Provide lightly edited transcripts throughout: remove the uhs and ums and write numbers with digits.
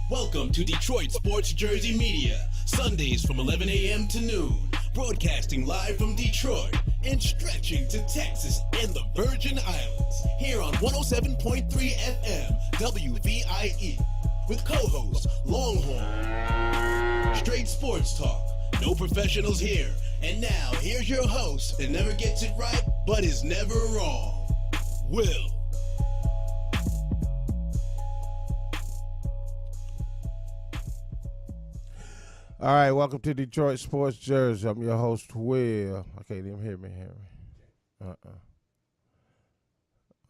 Welcome to Detroit Sports Jersey Media, Sundays from 11 a.m. to noon, broadcasting live from Detroit and stretching to Texas and the Virgin Islands, here on 107.3 FM WVIE, with co-host Longhorn. Straight sports talk, no professionals here. And now, here's your host that never gets it right, but is never wrong, Will. All right, welcome to Detroit Sports Jersey. I'm your host, Will. I can't even hear me. All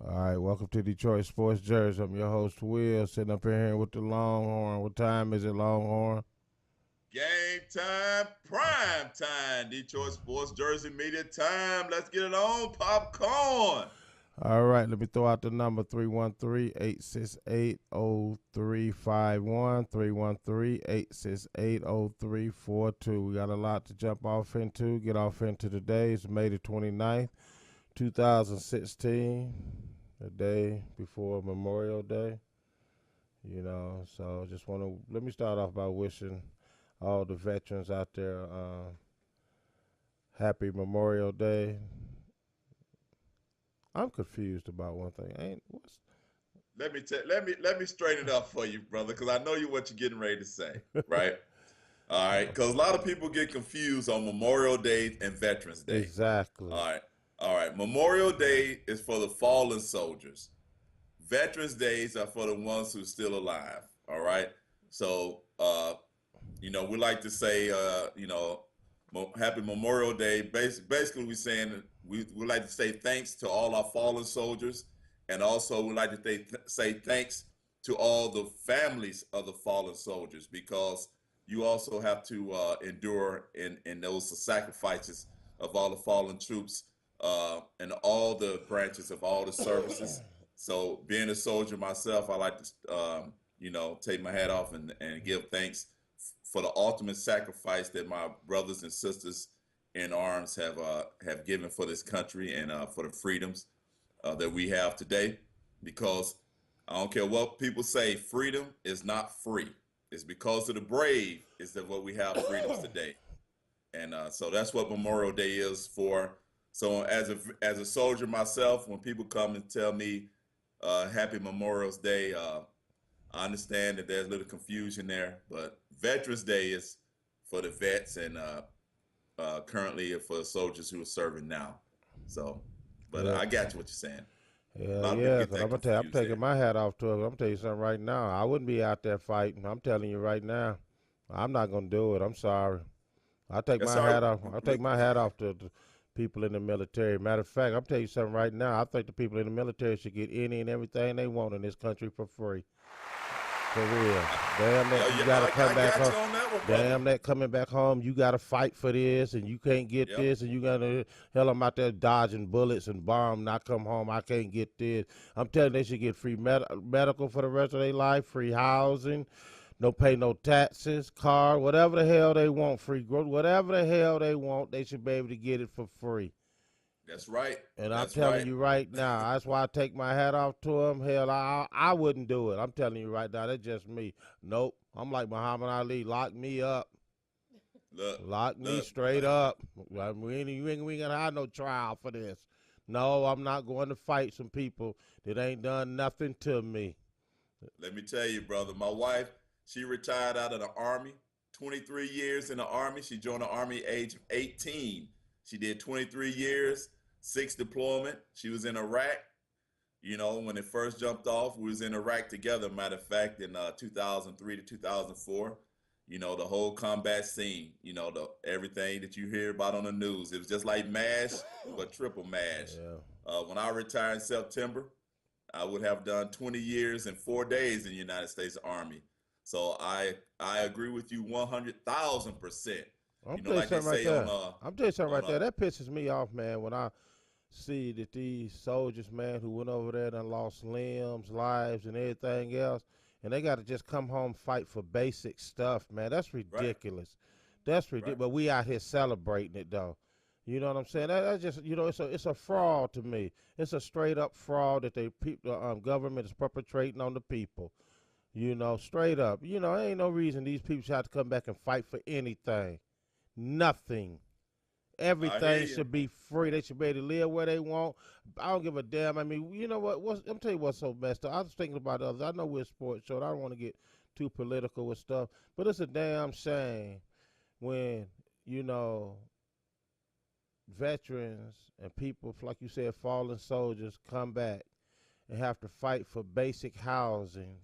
right, welcome to Detroit Sports Jersey. I'm your host, Will, sitting up here with the Longhorn. What time is it, Longhorn? Game time, prime time. Detroit Sports Jersey Media time. Let's get it on, popcorn. All right, let me throw out the number, 313-868-0351, 313-868-0342. We got a lot to jump off into, get off into today. It's May the 29th, 2016, the day before Memorial Day. You know, so just want to, let me start off by wishing all the veterans out there happy Memorial Day. I'm confused about one thing. Let me straighten it up for you, brother, because I know what you're getting ready to say, right? All right, because a lot of people get confused on Memorial Day and Veterans Day. Exactly. All right. Memorial Day is for the fallen soldiers. Veterans Days are for the ones who are still alive. All right. So, we like to say, Happy Memorial Day. Basically, we're saying we like to say thanks to all our fallen soldiers, and also we like to say thanks to all the families of the fallen soldiers, because you also have to endure in those sacrifices of all the fallen troops and all the branches of all the services. So, being a soldier myself, I like to take my hat off and give thanks for the ultimate sacrifice that my brothers and sisters in arms have given for this country and for the freedoms that we have today. Because I don't care what people say, freedom is not free. It's because of the brave is that what we have freedoms today. And so that's what Memorial Day is for. So as a soldier myself, when people come and tell me Happy Memorial Day, I understand that there's a little confusion there, but Veterans Day is for the vets and currently for the soldiers who are serving now. So, but I got you what you're saying. Yeah, because I'm taking my hat off to it. I'm going to tell you something right now. I wouldn't be out there fighting. I'm telling you right now. I'm not going to do it. I'm sorry. I'll take my hat off. I'll take my hat off to the people in the military. Matter of fact, I'm telling you something right now. I think the people in the military should get any and everything they want in this country for free. For real. Damn that, you gotta come back home. Damn that, coming back home, you gotta fight for this, and you can't get this, and you gotta, hell, I'm out there dodging bullets and bombs, not come home, I can't get this. I'm telling you, they should get free medical for the rest of their life, free housing, no pay no taxes, car, whatever the hell they want, free growth, whatever the hell they want, they should be able to get it for free. That's right. And I'm telling you right now, that's why I take my hat off to him. Hell, I wouldn't do it. I'm telling you right now, that's just me. Nope. I'm like Muhammad Ali. Lock me up. Lock me straight up. We ain't going to have no trial for this. No, I'm not going to fight some people that ain't done nothing to me. Let me tell you, brother, my wife, she retired out of the Army, 23 years in the Army. She joined the Army age of 18. She did 23 years. 6 deployment. She was in Iraq. When it first jumped off, we was in Iraq together. Matter of fact, in 2003 to 2004, the whole combat scene, everything that you hear about on the news, it was just like MASH, but triple MASH. Yeah. When I retired in September, I would have done 20 years and 4 days in the United States Army. So I agree with you 100,000%. I'm telling you something right there. I'm telling you something right there. That pisses me off, man, when I see that these soldiers, man, who went over there and lost limbs, lives, and everything else, and they got to just come home fight for basic stuff, man. That's ridiculous. Right. That's ridiculous. Right. But we out here celebrating it, though. You know what I'm saying? That's just, it's a fraud to me. It's a straight up fraud that the government is perpetrating on the people. Straight up. There ain't no reason these people should have to come back and fight for anything. Nothing. I hear Everything you. should be free. They should be able to live where they want. I don't give a damn. I mean, you know what? I'm telling you what's so messed up. I was thinking about others. I know we're a sports show. I don't want to get too political with stuff, but it's a damn shame when, you know, veterans and people, like you said, fallen soldiers come back and have to fight for basic housing.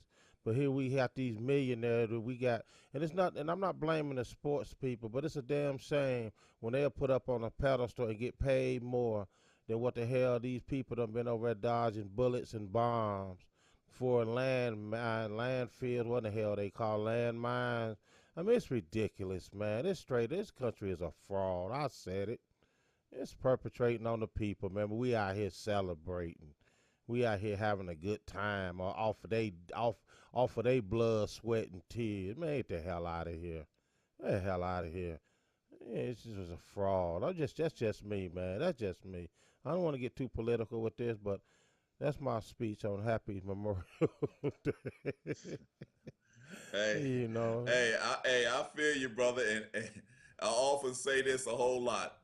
But here we have these millionaires that we got, and it's not. And I'm not blaming the sports people, but it's a damn shame when they're put up on a pedestal and get paid more than what the hell these people done been over there dodging bullets and bombs for landfills. What the hell they call landmines? I mean, it's ridiculous, man. It's straight. This country is a fraud. I said it. It's perpetrating on the people, man. But we out here celebrating. We out here having a good time off of they blood, sweat, and tears. Man, get the hell out of here. Get the hell out of here. Yeah, it's just a fraud. That's just me, man. That's just me. I don't want to get too political with this, but that's my speech on Happy Memorial Day. Hey, I feel you, brother, and I often say this a whole lot.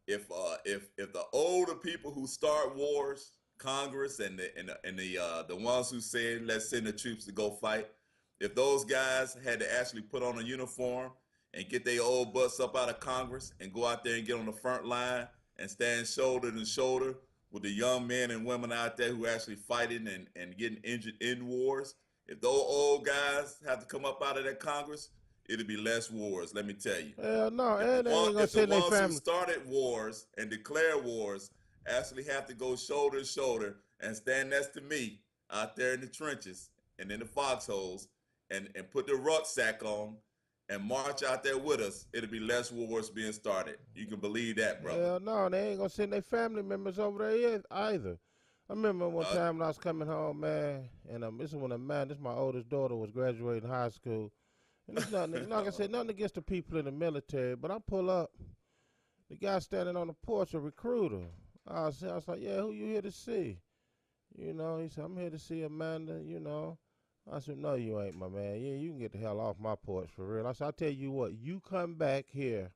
If the older people who start wars, Congress and the ones who said let's send the troops to go fight, if those guys had to actually put on a uniform and get their old butts up out of Congress and go out there and get on the front line and stand shoulder to shoulder with the young men and women out there who are actually fighting and getting injured in wars, if those old guys have to come up out of that Congress, it'll be less wars, let me tell you. Hell no, If and they ain't gonna the send their ones who family. started wars and declare wars actually have to go shoulder to shoulder and stand next to me out there in the trenches and in the foxholes and put the rucksack on and march out there with us, it'll be less wars being started. You can believe that, brother. Hell no, they ain't gonna send their family members over there either. I remember one time when I was coming home, man, and this is my oldest daughter was graduating high school. And it's nothing, like I said, nothing against the people in the military, but I pull up, the guy standing on the porch, a recruiter. I was like, yeah, who you here to see? He said, I'm here to see Amanda, I said, no, you ain't, my man. Yeah, you can get the hell off my porch for real. I said, I'll tell you what, you come back here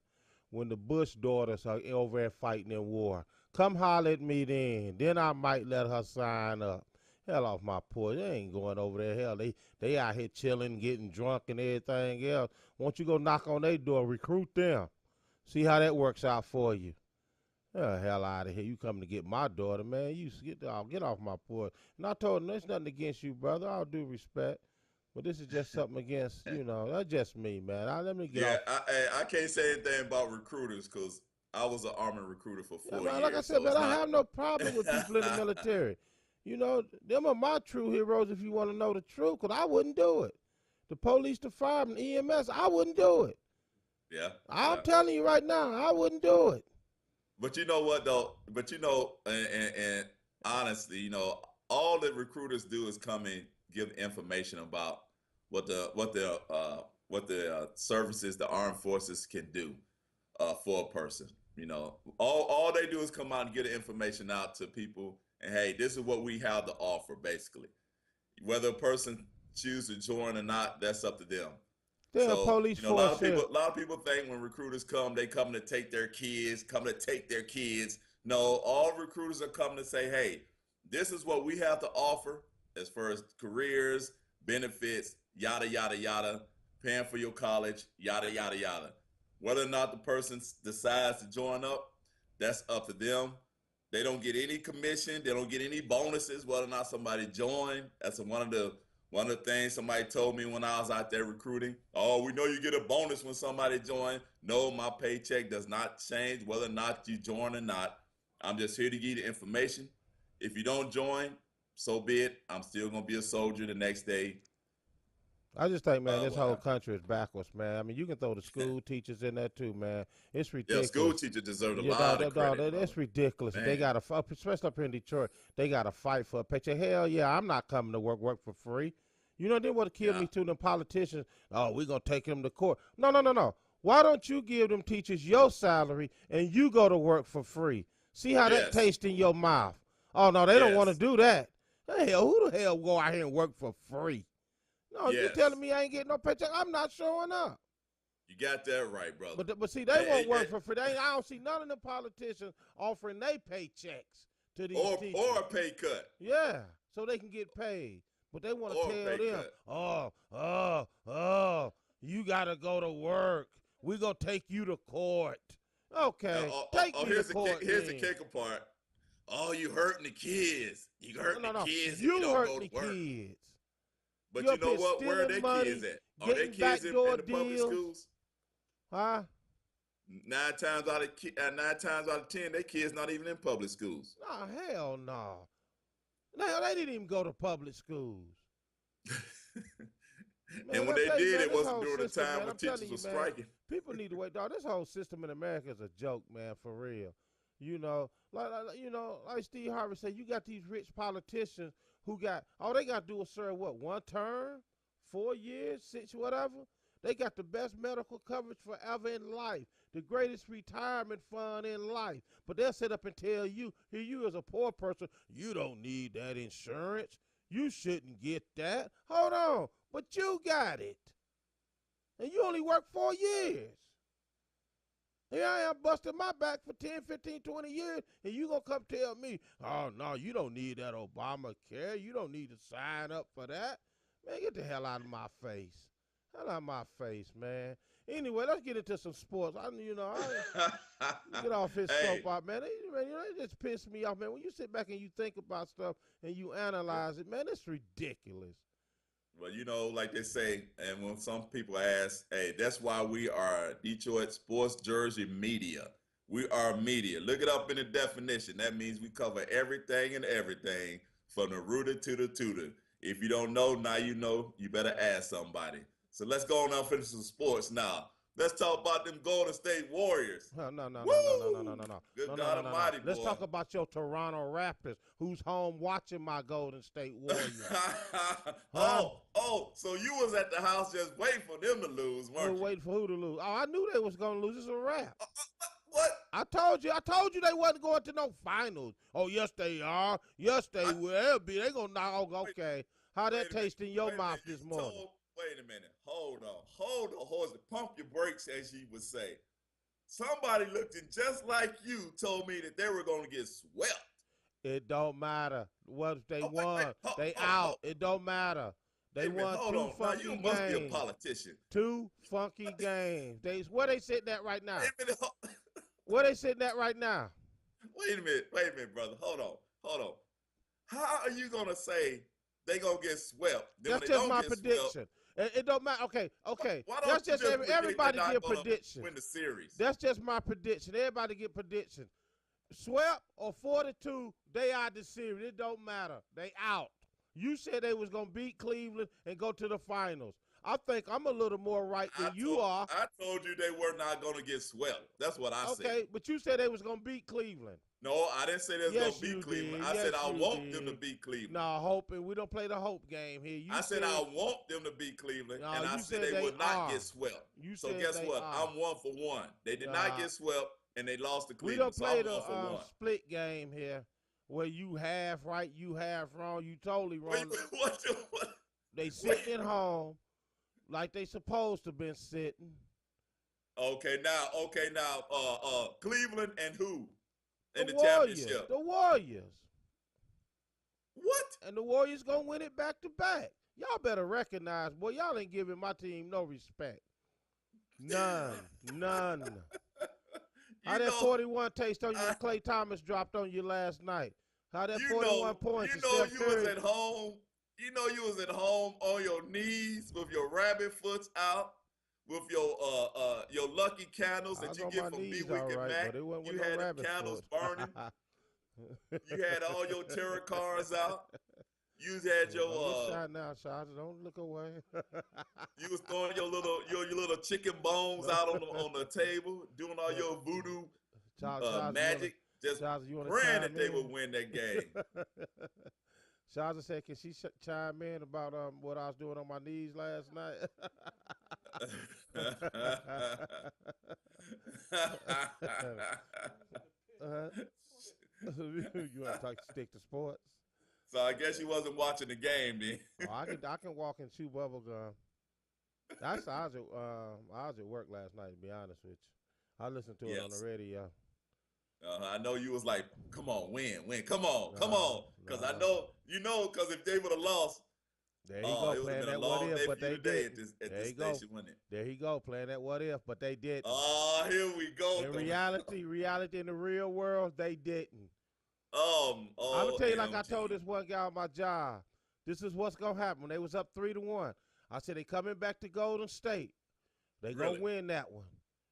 when the Bush daughters are over there fighting in war. Come holler at me then. Then I might let her sign up. Hell off my porch. They ain't going over there. Hell, they out here chilling, getting drunk and everything else. Won't you go knock on their door, recruit them. See how that works out for you. Oh, hell out of here. You coming to get my daughter, man. You get off my porch. And I told him, there's nothing against you, brother. All due respect. But this is just something against, that's just me, man. Let me get off. I can't say anything about recruiters because I was an Army recruiter for 4 years. Like I said, man, I have no problem with people in the military. Them are my true heroes if you want to know the truth, because I wouldn't do it. The police, the firemen, EMS, I wouldn't do it. Yeah. I'm telling you right now, I wouldn't do it. But you know what though? And honestly, all that recruiters do is come and give information about what the services, the armed forces can do for a person. All they do is come out and get the information out to people, and hey, this is what we have to offer. Basically, whether a person chooses to join or not, that's up to them. Police a lot of people think when recruiters come, they come to take their kids, No, all recruiters are coming to say, hey, this is what we have to offer as far as careers, benefits, yada, yada, yada, paying for your college, yada, yada, yada. Whether or not the person decides to join up, that's up to them. They don't get any commission. They don't get any bonuses whether or not somebody joined. That's one of the things somebody told me when I was out there recruiting. Oh, we know you get a bonus when somebody joins. No, my paycheck does not change whether or not you join or not. I'm just here to give you the information. If you don't join, so be it. I'm still going to be a soldier the next day. I just think, man, this whole country is backwards, man. I mean, you can throw the school teachers in there too, man. It's ridiculous. Yeah, school teachers deserve a lot of credit. That's ridiculous. Man. They got to, especially up here in Detroit, they got to fight for a paycheck. Hell yeah, I'm not coming to work for free. They want to kill me too, them politicians. Oh, we're going to take them to court. No. Why don't you give them teachers your salary and you go to work for free? See how that tastes in your mouth. Oh, no, they don't want to do that. Hell, who the hell go out here and work for free? No, you telling me I ain't getting no paycheck? I'm not showing up. You got that right, brother. But see, they won't work for free. I don't see none of the politicians offering they paychecks to these teachers. Or a pay cut. Yeah, so they can get paid. But they want to tell them, you got to go to work. We're going to take you to court. Okay, take me to court. Here's the kicker part. Oh, you hurting the kids. You hurting the kids if you you don't hurting go the to work. Kids. But you know what? Where are their kids at? Are their kids in the public schools? Huh? 9 times out of 10, their kids not even in public schools. No, hell no. No, they didn't even go to public schools. And when they did, it wasn't during the time when teachers were striking. People need to wait, dog. This whole system in America is a joke, man, for real. Like Steve Harvey said, you got these rich politicians who got, all they got to do is serve, what, 1 term, 4 years, 6, whatever. They got the best medical coverage forever in life, the greatest retirement fund in life. But they'll sit up and tell you, here you as a poor person, you don't need that insurance. You shouldn't get that. Hold on, but you got it. And you only worked 4 years. Here I am busting my back for 10, 15, 20 years, and you going to come tell me, oh, no, you don't need that Obamacare. You don't need to sign up for that. Man, get the hell out of my face. Hell out of my face, man. Anyway, let's get into some sports. Get off his soap out, man. It just pissed me off, man. When you sit back and you think about stuff and you analyze it, man, it's ridiculous. Well, like they say, and when some people ask, hey, that's why we are Detroit Sports Jersey Media. We are media. Look it up in the definition. That means we cover everything and everything from the rooter to the tutor. If you don't know, now you know. You better ask somebody. So let's go on and finish some sports now. Let's talk about them Golden State Warriors. No. Good God Almighty, boy. Let's talk about your Toronto Raptors, who's home watching my Golden State Warriors. So you was at the house just waiting for them to lose, weren't you? Waiting for who to lose? Oh, I knew they was going to lose. It's a wrap. What? I told you they wasn't going to no finals. Oh, yes, they are. Yes, they will. They're going to knock. Okay. How that taste in your mouth this morning? Wait a minute. Hold on. Pump your brakes, as you would say. Somebody looking just like you told me that they were going to get swept. It don't matter. What they won. They out. It don't matter. They won 2 funky games. You must be a politician. 2 funky games. Where they sitting at right now? Where they sitting at right now? Wait a minute, brother. Hold on. How are you going to say they going to get swept? That's just my prediction. It don't matter. Okay. That's just everybody get prediction. Win the series. That's just my prediction. Everybody get prediction. Swept or 4-2, they out the series. It don't matter. They out. You said they was gonna beat Cleveland and go to the finals. I think I'm a little more right than you are. I told you they were not gonna get swept. That's what I said. Okay, but you said they was gonna beat Cleveland. No, I didn't say they was gonna beat Cleveland. I said I want them to beat Cleveland. No, hoping we don't play the hope game here. I said I want them to beat Cleveland, and I said they would not get swept. So guess what? I'm 1 for 1. They did not get swept, and they lost to Cleveland. We don't play the split game here, where you half right, you half wrong. You totally wrong. What? They sitting at home like they supposed to been sitting. Okay, now, Cleveland and who? In the Warriors, championship. The Warriors. What? And the Warriors gonna win it back to back. Y'all better recognize, boy, y'all ain't giving my team no respect. None. How that 41 taste on you when Klay Thomas dropped on you last night? How that 41 points? You was at home. You know you was at home on your knees with your rabbit foots out, with your lucky candles that you get from B-Wick and Mac. You had the candles burning. You had all your tarot cards out. You had your now, Shaz, don't look away. You was throwing your little chicken bones out on the table, doing all your voodoo magic, just praying that they would win that game. Shaza said, can she chime in about what I was doing on my knees last night? You want to stick to sports? So I guess you wasn't watching the game then. Oh, I can walk and chew bubble gum. I was at work last night, to be honest with you. I listened to it on the Yes. radio. I know you was like, come on, win, come on, come Nah, on. Because I know, because if they would have lost, there you go, it would have playing been a that what long if, day but for you they today did. at There this you go. station, wasn't it? There you go, playing that what if, but they didn't. Oh, here we go. In reality in the real world, they didn't. I'm gonna Oh, tell you like I MG. told this one guy on my job. This is what's gonna happen. When they was up 3-1, I said they coming back to Golden State. They gonna win that one.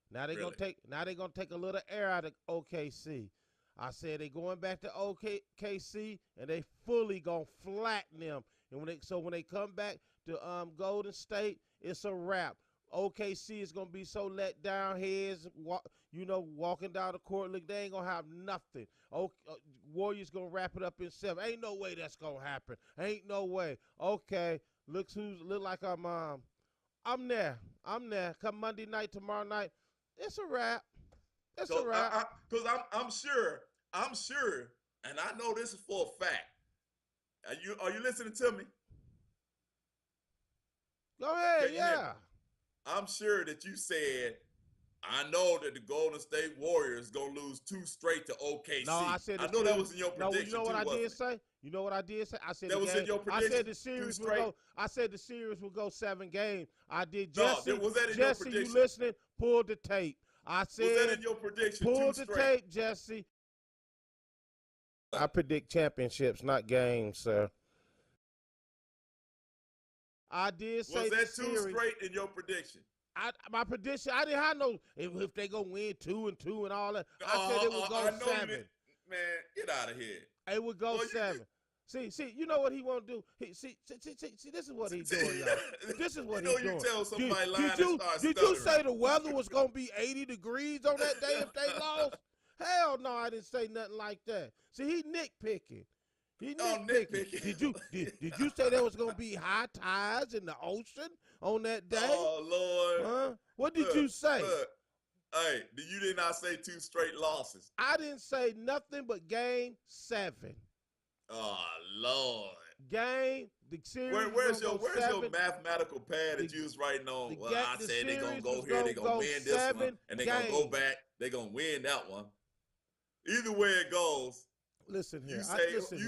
Now they gonna take a little air out of OKC. I said they going back to OKC and they fully gonna flatten them. And when they come back to Golden State, it's a wrap. OKC is gonna be so let down, heads walking down the court. Look, they ain't gonna have nothing. Warriors gonna wrap it up in 7. Ain't no way that's gonna happen. Ain't no way. Okay, look like I'm there. Come Monday night, tomorrow night, it's a wrap. It's a wrap. Because I'm sure, and I know this is for a fact. Are you listening to me? Go ahead, yeah. I'm sure that you said, I know that the Golden State Warriors gonna lose 2 straight to OKC. No, I said I know that was in your prediction. You know what I did say? You know what I did say? I said that was in your prediction. I said the series would go. I said the series would go 7 games. I did. Jesse, was that in your Jesse, prediction? you listening? Pull the tape. I said. Was that in your prediction? Pull the tape, Jesse. I predict championships, not games, sir. I did say. Was that 2 straight in your prediction? My prediction, I didn't have no if they gonna win 2-2 and all that. I said it would go 7. Man, get out of here. It would go 7. See, you know what he won't do? See, this is what he's doing, y'all. This is what he's doing. You tell somebody lying Did you say the weather was gonna be 80 degrees on that day if they lost? Hell no, I didn't say nothing like that. See, he nitpicking. Nitpicking. Did you say there was gonna be high tides in the ocean on that day? Oh Lord! Huh? What did you say? Hey, you did not say 2 straight losses. I didn't say nothing but game 7. Oh Lord! The series. Where's your mathematical pad that you was writing on? Well, I said they're gonna go here, they're gonna win this one, and they're gonna go back, they're gonna win that one. Either way it goes. Listen here. You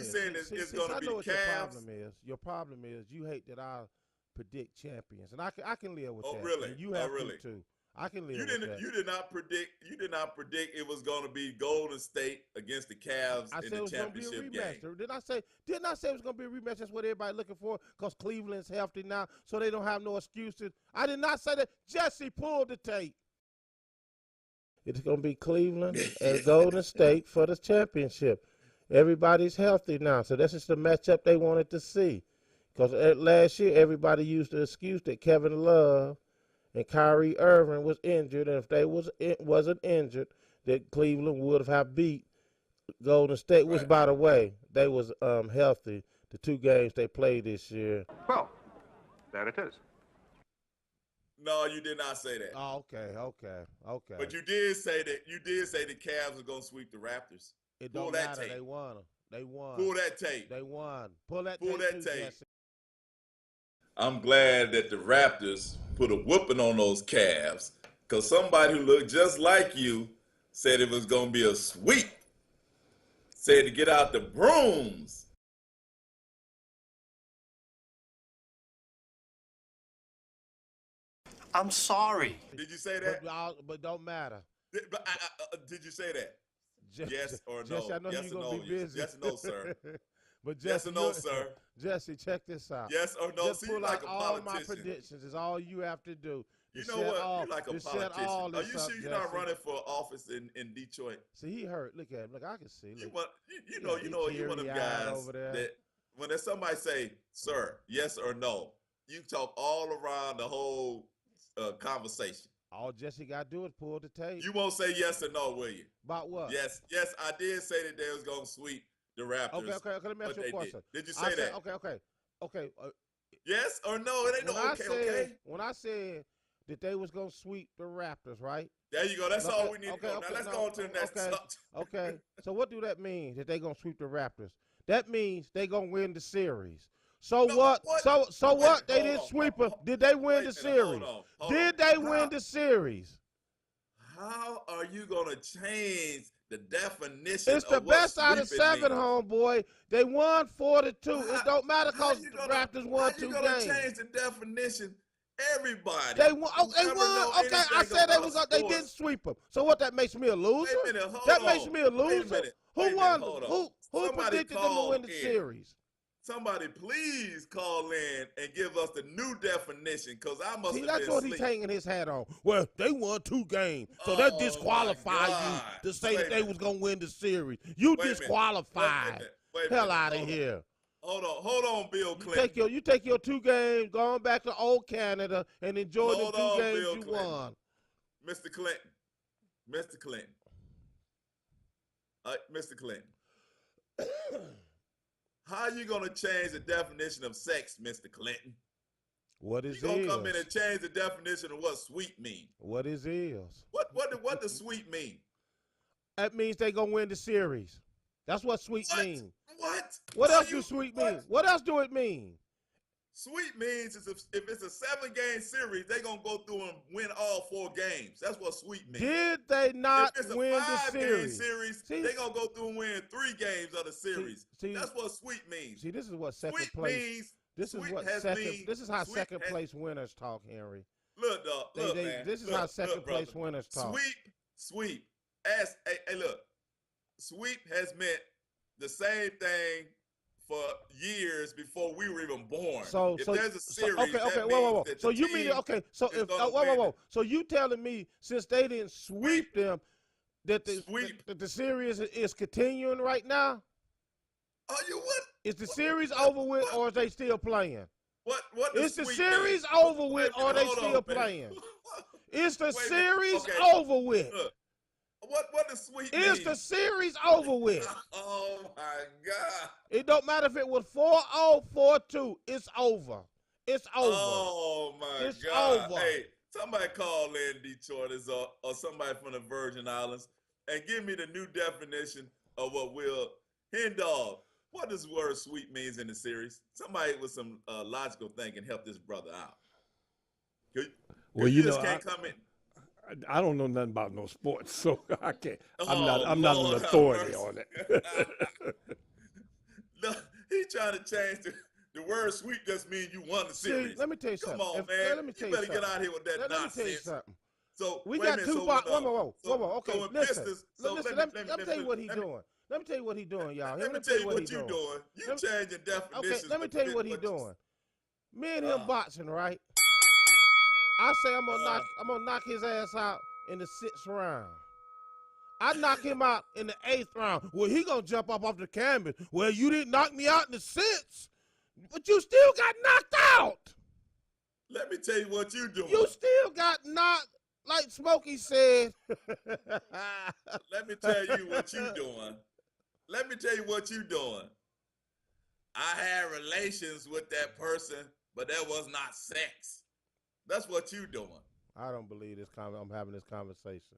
saying it's going to be what Cavs? Your problem is you hate that I predict champions, and I can live with that. Oh really? And you have really? To too. I can live with that. You did not predict it was going to be Golden State against the Cavs in the championship game. Didn't I say it was going to be a rematch? That's what everybody looking for because Cleveland's healthy now, so they don't have no excuses. I did not say that. Jesse, pulled the tape. It's going to be Cleveland and Golden State for the championship. Everybody's healthy now, so that's just the matchup they wanted to see. Because last year, everybody used the excuse that Kevin Love and Kyrie Irving was injured, and if they wasn't injured, that Cleveland would have beat Golden State, which, by the way, they was healthy the 2 games they played this year. Well, there it is. No, you did not say that. Oh, okay. But you did say the Cavs are going to sweep the Raptors. It don't matter. They won. Pull that tape. They won. Pull that tape. Jesse. I'm glad that the Raptors put a whooping on those Cavs because somebody who looked just like you said it was going to be a sweep. Said to get out the brooms. I'm sorry. Did you say that? But don't matter. Did you say that? Yes or no? Jesse, I know yes you're or going to no? be busy. Yes or no, sir? But Jesse, yes or no, sir? Jesse, check this out. Yes or no? Just See, pull you like out a all politician. my predictions. Is all you have to do. You know what? You're like a politician. Are you sure you're not Jesse? running for office in Detroit? See, he hurt. Look at him. Look, I can see. Look. You're one of them guys that when there's somebody say, sir, yes or no, you talk all around the whole conversation. All Jesse got to do is pull the tape. You won't say yes or no, will you? About what? Yes, I did say that they was going to sweep the Raptors. Okay, let me ask you a question. Did you say that? Okay. Yes or no? It ain't no okay. When I said that they was going to sweep the Raptors, right? There you go. That's all we need to go. Now let's go on to the next subject. Okay. So what do that mean, that they going to sweep the Raptors? that means they gonna win the series. So No, what? what? So Wait, what? They hold didn't on, sweep hold them. on. Did they win Wait the a minute, hold series? on, hold Did on. they win the series? How are you gonna change the definition It's the of what best out of sweeping 7, means? homeboy. They won 4-2. It don't matter How because you the gonna Raptors how won you 2 gonna games. change the definition? Everybody They won. Oh, who they ever won. know Okay, I anything said they about was. They didn't sports. sweep them. So what? That makes me a loser. Wait a minute, hold That on. makes me a loser. Wait a minute. Who Wait a minute, won? hold on. Who Somebody predicted them to win call the in. series? Somebody please call in and give us the new definition, because I must See, have that's been what he's asleep. hanging his hat on. Well, they won 2 games, so that Oh disqualify my you God. to say Wait that a they minute. was gonna win the series. You Wait a minute. disqualified. Wait a Hell minute. out of Hold on. here. Hold on, Bill You Clinton. take your 2 games, going back to old Canada, and enjoy the Hold 2 on, games Bill you Clinton. won. Mr. Clinton. Mr. Clinton. Mr. Clinton. How you gonna change the definition of sex, Mr. Clinton? What is You gonna come in is? and change the definition of what sweet mean? What is? What does sweet mean? That means they gonna win the series. That's what sweet What? mean. What? What Are else you- do sweet what? mean? What else do it mean? Sweet means is if it's a 7-game series, they gonna go through and win all 4 games. That's what sweet means. Did they not If it's a win the 5-game series? series, See- they gonna go through and win 3 games of the series. see- That's what sweet means. See, this is what second Sweet place. means This is sweet what has second. mean- This is how sweet second has- place winners talk, Henry. Look, dog. Look, man. This is look, how second look, place brother. winners talk. Sweep. Hey, look. Sweep has meant the same thing for years before we were even born. If there's a series, okay, that whoa. means that So the you mean team okay? So is if gonna whoa. win. So you telling me since they didn't sweep them that Sweep. that the series is continuing right now? Are you what? Is the series over with, what? or is they still playing? What Is does the sweep series mean? over with, Wait a or are minute, they hold still on, man. playing? Is the Wait a minute, series okay. over with? Look, what does sweep mean? Is the series over with? Oh my God! It don't matter if it was 4-0, 4-2. It's over. It's over. Oh my It's God! over. Hey, somebody call in Detroit or somebody from the Virgin Islands and give me the new definition of what Will Hendog. What does the word "sweet" means in the series? Somebody with some logical thinking help this brother out. Well, you you just know, can't come in. I don't know nothing about no sports, so I can't. Oh, I'm not Lord an have authority mercy. on it. No, he trying to change the word "sweet" just means you won the series. See, let me tell you Come something. on, man. Let me tell you you better something. get out here with that Let me nonsense. tell you something. So We wait a got minute, 2 so box. when, Whoa. Okay, so when listen. Pistons, so Listen. let Let me tell you what he's doing. Let me tell you what he's doing, y'all. Let me Let tell you what you're doing. You Let me- changing definitions. Okay, let me to tell you fit what he's you- doing. Me and him boxing, right? I say I'm gonna knock his ass out in the 6th round. I knock him out in the 8th round. Well, he gonna jump up off the canvas. Well, you didn't knock me out in the 6th, but you still got knocked out. Let me tell you what you're doing. You still got knocked, like Smokey said. Let me tell you what you're doing. Let me tell you what you're doing. I had relations with that person, but that was not sex. That's what you're doing. I don't believe this. I'm having this conversation.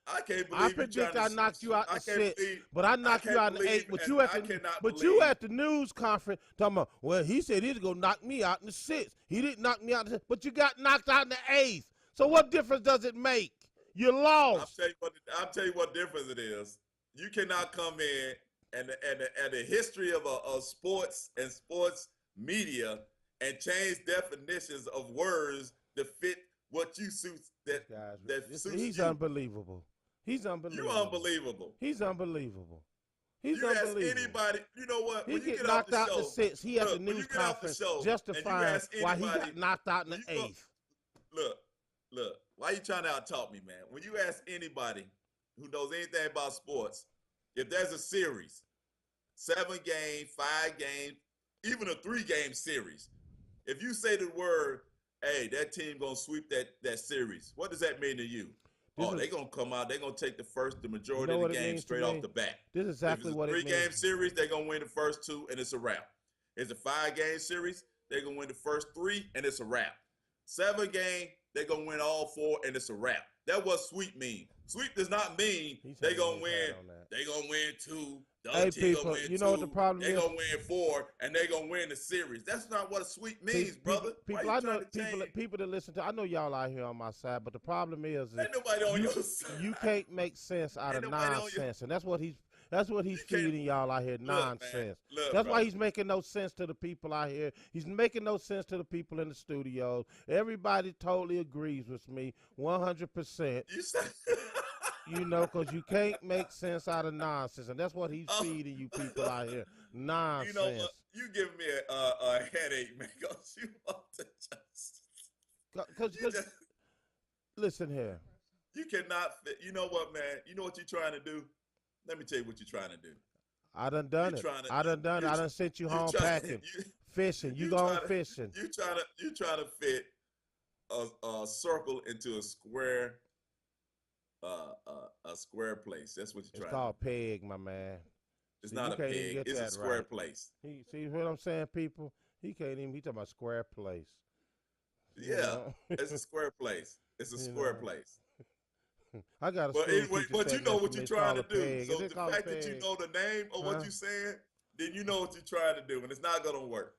I can't believe I you predict trying I to, knocked you out in I the can't 6th, believe- but I knocked I you out can't in the 8th. believe, But and you at I the cannot but you believe- at the news conference talking about, well, he said he's gonna knock me out in the 6th. He didn't knock me out in the 6th, but you got knocked out in the 8th. So what difference does it make? You lost. I'll tell you what difference it is. You cannot come in and the history of sports and sports media and change definitions of words to fit what you suit that suits He's you. unbelievable. He's unbelievable. You're unbelievable. He's unbelievable. He's You ask unbelievable. anybody, you know what? He When you get get off knocked the out show, in the 6th. He at the look, when news you get off the conference show and you justifying ask why he anybody- got knocked out in the when you go- 8th. Look. Why you trying to out-talk me, man? When you ask anybody who knows anything about sports, if there's a series, 7-game, 5-game, even a 3-game series, if you say the word, hey, that team gonna sweep that series, what does that mean to you? They're gonna come out, they're gonna take the majority of the game straight off the bat. This is exactly what it means. If it's a 3-game series, they're gonna win the first 2 and it's a wrap. It's a 5-game series, they're gonna win the first 3 and it's a wrap. 7-game, they're gonna win all 4 and it's a wrap. That's what sweep mean. Sweep does not mean they gonna win. They gonna win 2. The other team people, gonna win you 2. know what the problem they is? gonna win 4, and they gonna win the series. That's not what a sweep means, brother. People, I know people that listen to. I know y'all out here on my side, but the problem is ain't nobody on your side. You can't make sense out of nonsense, and that's what he's feeding y'all out here, nonsense. That's why he's making no sense to the people out here. He's making no sense to the people in the studios. Everybody totally agrees with me, 100%. You know, because you can't make sense out of nonsense, and that's what he's feeding you people out here, nonsense. You know what? You give me a headache, man, because you want to just... Listen here. You cannot fit. You know what, man? You know what you're trying to do? Let me tell you what you're trying to do. I done it. I done sent you home packing, fishing. You going fishing. You trying to fit a circle into a square place. That's what you're trying to do. It's called peg, my man. It's not a peg. It's a square place. See what I'm saying, people? He talking about square place. Yeah, it's a square place. It's a square place. I got but you know what you're trying to do. So the fact that you know the name of what you're saying, then you know what you're trying to do, and it's not gonna work.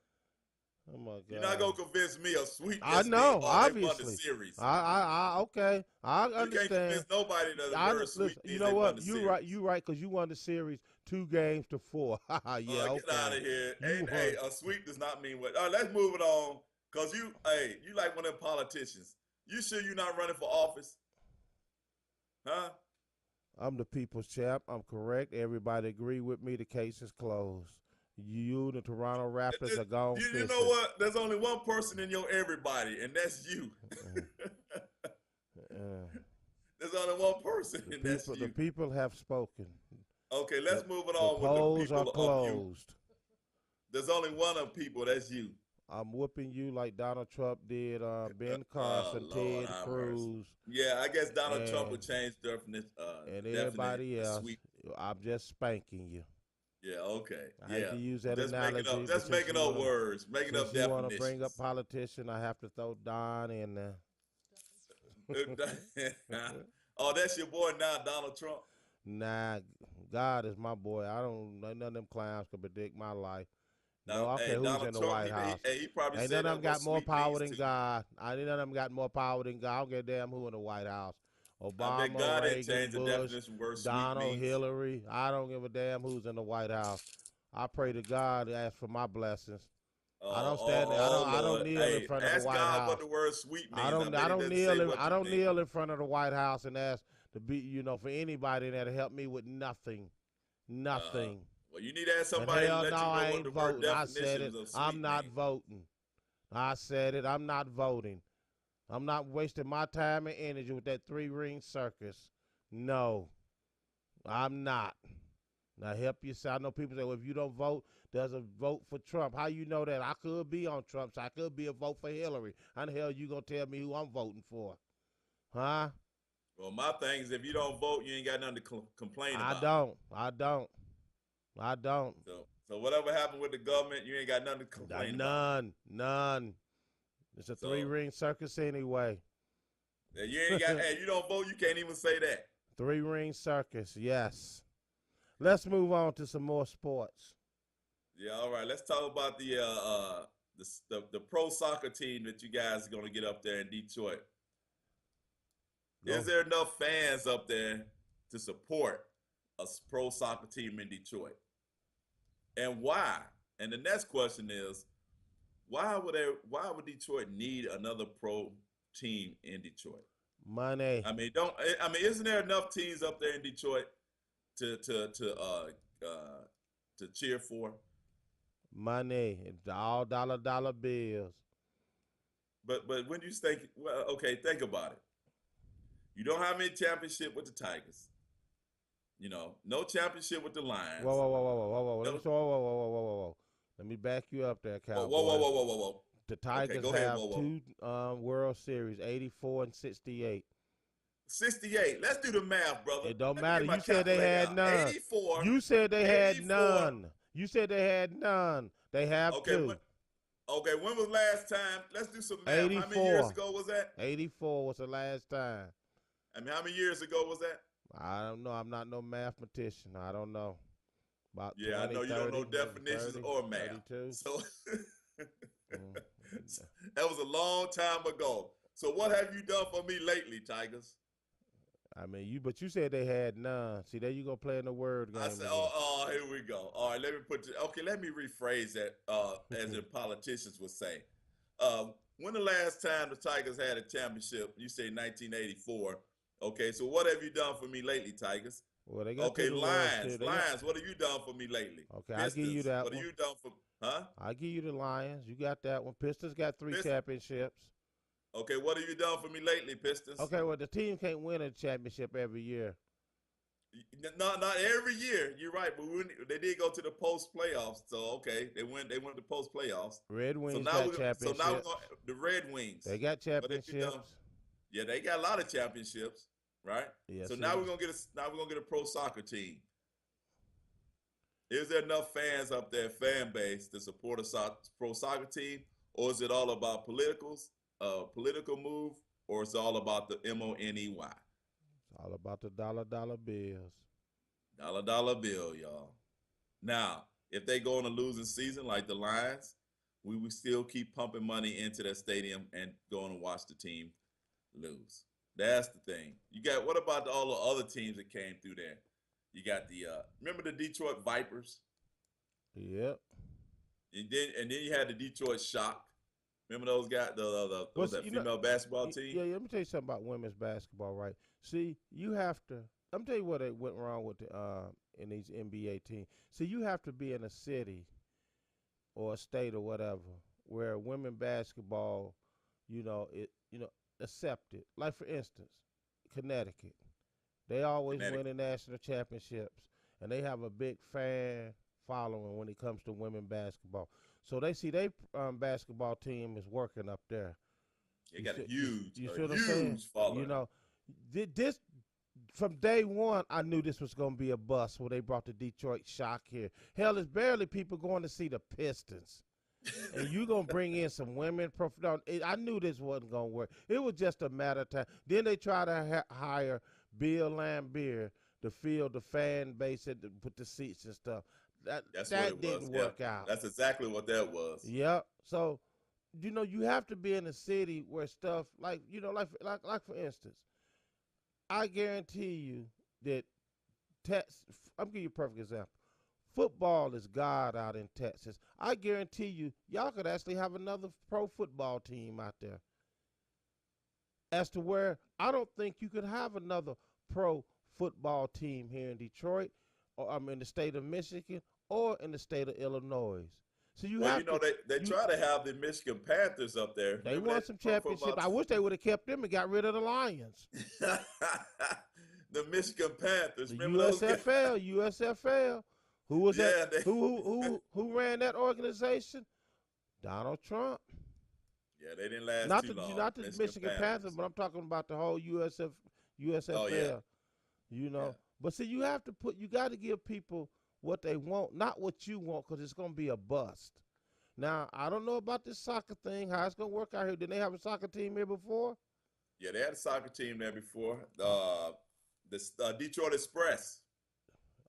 Oh my God! You're not gonna convince me a sweep. I know, obviously. The series. Okay. I understand. You can't convince nobody that the word sweep. You know what? You right, because you won the series 2 games to 4. Yeah, okay. Get out of here. Hey, a sweep does not mean what. All right, let's move it on. Cause you like one of them politicians. You sure you're not running for office? Huh? I'm the people's champ. I'm correct. Everybody agree with me. The case is closed. You, the Toronto Raptors, are gone fishing. You know what? There's only one person in your everybody, and that's you. There's only one person, and that's you. The people have spoken. Okay, let's move it on. The polls are closed. There's only one of people. That's you. I'm whooping you like Donald Trump did Ben Carson, Ted Cruz. Yeah, I guess Donald Trump would change definition. And everybody else, I'm just spanking you. Yeah, okay. I hate to use that analogy. That's making up words, making up definitions. If you want to bring up politician, I have to throw Don in there. Oh, that's your boy now, Donald Trump? Nah, God is my boy. None of them clowns can predict my life. No, I care who's in the White House. He probably ain't none of them got more power than God. Ain't none of them got more power than God. I don't give a damn who in the White House. Obama, Reagan, Bush, Donald, Hillary. I don't give a damn who's in the White House. I pray to God, ask for my blessings. I don't stand there. I don't kneel in front of the White House. Ask God what the word sweet means. I don't kneel in front of the White House and ask to be, for anybody that'll help me with nothing. Nothing. Well, you need to ask somebody to let you know what the word definitions of sweet I'm not voting. I said it. I'm not voting. I'm not wasting my time and energy with that 3-ring circus. No, I'm not. Now help yourself. I know people say, well, if you don't vote, there's a vote for Trump. How you know that? I could be on Trump, so I could be a vote for Hillary. How the hell you going to tell me who I'm voting for? Huh? Well, my thing is if you don't vote, you ain't got nothing to complain about. I don't. So whatever happened with the government, you ain't got nothing to complain about. None. It's a 3-ring circus anyway. You ain't got. Hey, you don't vote, you can't even say that. 3-ring circus, yes. Let's move on to some more sports. Yeah, all right. Let's talk about the pro soccer team that you guys are going to get up there in Detroit. Is there enough fans up there to support a pro soccer team in Detroit? And why? And the next question is, why would Detroit need another pro team in Detroit? Money. Isn't there enough teams up there in Detroit to cheer for? Money. It's all dollar bills. But when you think, well, okay, think about it. You don't have any championship with the Tigers. No championship with the Lions. Whoa. Let me back you up there, Cowboy. Whoa. The Tigers have 2 World Series, 84 and 68. 68. Let's do the math, brother. It don't matter. You said they had none. 84. You said they had none. You said they had none. They have 2. When was last time? Let's do some math. 84. How many years ago was that? 84 was the last time. I mean, how many years ago was that? I don't know. I'm not no mathematician. I don't know. About Yeah, 20, I know you 30, don't know maybe definitions 30, or math. 32. So Mm. that was a long time ago. So what have you done for me lately, Tigers? I mean, but you said they had none. See, there you go playing the word game I said, again. here we go. All right, let me rephrase that as the politicians would say. When the last time the Tigers had a championship? You say 1984. Okay, so what have you done for me lately, Tigers? Well, they got to Okay, the World Series. Lions, what have you done for me lately? Okay, I give you Pistons, that what have one. you done for, huh? I give you the Lions. You got that one. Pistons got 3 Pistons. championships. Okay, what have you done for me lately, Pistons? Okay, well, the team can't win a championship every year. Not every year. You're right, but they did go to the post playoffs. So okay, they went to post playoffs. Red So Wings now got we're championships. the Red Wings. They got What have you done? championships. Yeah, they got a lot of championships, right? Yes, so now we're gonna get a pro soccer team. Is there enough fans up there, fan base, to support a pro soccer team, or is it all about political move, or it's all about the money? It's all about the dollar bills. Dollar bill, y'all. Now, if they go on a losing season like the Lions, we will still keep pumping money into that stadium and going to watch the team lose. That's the thing. What about all the other teams that came through there? You got remember the Detroit Vipers? Yep. And then you had the Detroit Shock. Remember those guys, that female basketball team? Yeah, let me tell you something about women's basketball, right? See, you have to. Let me tell you what it went wrong with in these NBA teams. See, you have to be in a city or a state or whatever where women basketball, accepted. Like for instance, Connecticut, they always win the national championships, and they have a big fan following when it comes to women basketball. So they see their basketball team is working up there. They got a huge following. You know, this from day one, I knew this was going to be a bust when they brought the Detroit Shock here. Hell, there's barely people going to see the Pistons. And you going to bring in some women. I knew this wasn't going to work. It was just a matter of time. Then they tried to hire Bill Laimbeer to fill the fan base and to put the seats and stuff. That didn't work out. That's exactly what that was. Yep. So, you have to be in a city where stuff like for instance, I guarantee you that I'm giving you a perfect example. Football is God out in Texas. I guarantee you, y'all could actually have another pro football team out there. As to where I don't think you could have another pro football team here in Detroit, or in the state of Michigan, or in the state of Illinois. So they try to have the Michigan Panthers up there. They won some championships. I wish they would have kept them and got rid of the Lions. The Michigan Panthers. The USFL. Who was that? Who ran that organization? Donald Trump. Yeah, they didn't last too long. Not the Michigan Panthers, but I'm talking about the whole USFL. Oh, yeah. Yeah. But see, you got to give people what they want, not what you want, because it's going to be a bust. Now, I don't know about this soccer thing, how it's going to work out here. Did they have a soccer team here before? Yeah, they had a soccer team there before. The Detroit Express.